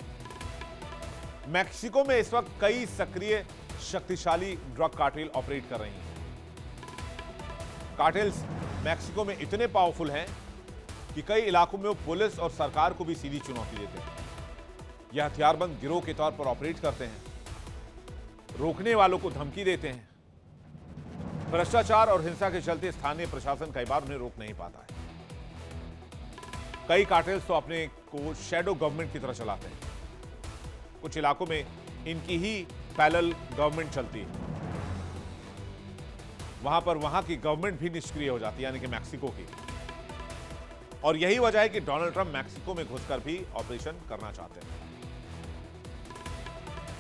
[SPEAKER 1] मैक्सिको में इस वक्त कई सक्रिय शक्तिशाली ड्रग कार्टेल ऑपरेट कर रही हैं। कार्टेल्स मैक्सिको में इतने पावरफुल हैं कि कई इलाकों में वो पुलिस और सरकार को भी सीधी चुनौती देते हैं। यह हथियारबंद गिरोह के तौर पर ऑपरेट करते हैं, रोकने वालों को धमकी देते हैं। भ्रष्टाचार और हिंसा के चलते स्थानीय प्रशासन कई बार उन्हें रोक नहीं पाता है। कई कार्टेल्स तो अपने को शैडो गवर्नमेंट की तरह चलाते हैं। कुछ इलाकों में इनकी ही पैरेलल गवर्नमेंट चलती है। वहां पर वहां की गवर्नमेंट भी निष्क्रिय हो जाती है, यानी कि मैक्सिको की। और यही वजह है कि डोनाल्ड ट्रंप मैक्सिको में घुसकर भी ऑपरेशन करना चाहते हैं।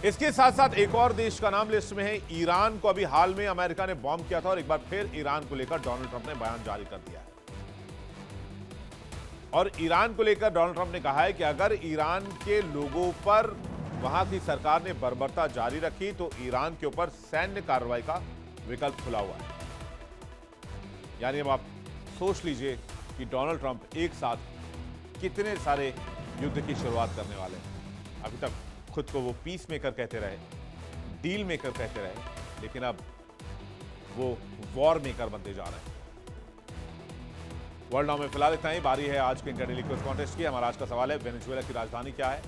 [SPEAKER 1] इसके साथ साथ एक और देश का नाम लिस्ट में है, ईरान को। अभी हाल में अमेरिका ने बॉम्ब किया था और एक बार फिर ईरान को लेकर डोनाल्ड ट्रंप ने बयान जारी कर दिया है। और ईरान को लेकर डोनाल्ड ट्रंप ने कहा है कि अगर ईरान के लोगों पर वहां की सरकार ने बर्बरता जारी रखी तो ईरान के ऊपर सैन्य कार्रवाई का विकल्प खुला हुआ है। यानी अब आप सोच लीजिए कि डोनाल्ड ट्रंप एक साथ कितने सारे युद्ध की शुरुआत करने वाले हैं। अभी तक खुद को वो पीस मेकर कहते रहे, डील मेकर कहते रहे, लेकिन अब वो वॉर मेकर बनते जा रहे हैं। वर्ल्ड नाउ में फिलहाल इतना ही। बारी है आज के इंडिया डेली क्विज कॉन्टेस्ट की। हमारा आज का सवाल है, वेनेजुएला की राजधानी क्या है?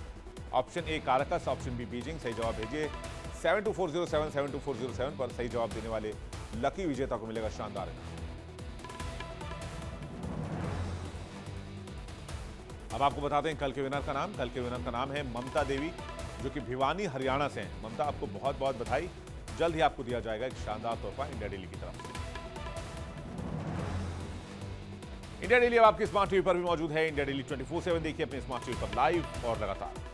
[SPEAKER 1] Option A Caracas, option B Beijing. सही जवाब भेजिए 724077 72407 पर। सही जवाब देने वाले लकी विजेता को मिलेगा शानदार इनाम। अब आपको बताते हैं कल के विनर का नाम। कल के विनर का नाम है ममता देवी, जो कि भिवानी हरियाणा से हैं। ममता, आपको बहुत बहुत बधाई। जल्द ही आपको दिया जाएगा एक शानदार तोहफा इंडिया डेली की तरफ से। इंडिया डेली अब आपकी स्मार्ट टीवी पर भी मौजूद है। इंडिया डेली 24/7 देखिए अपने स्मार्ट टीवी पर लाइव और लगातार।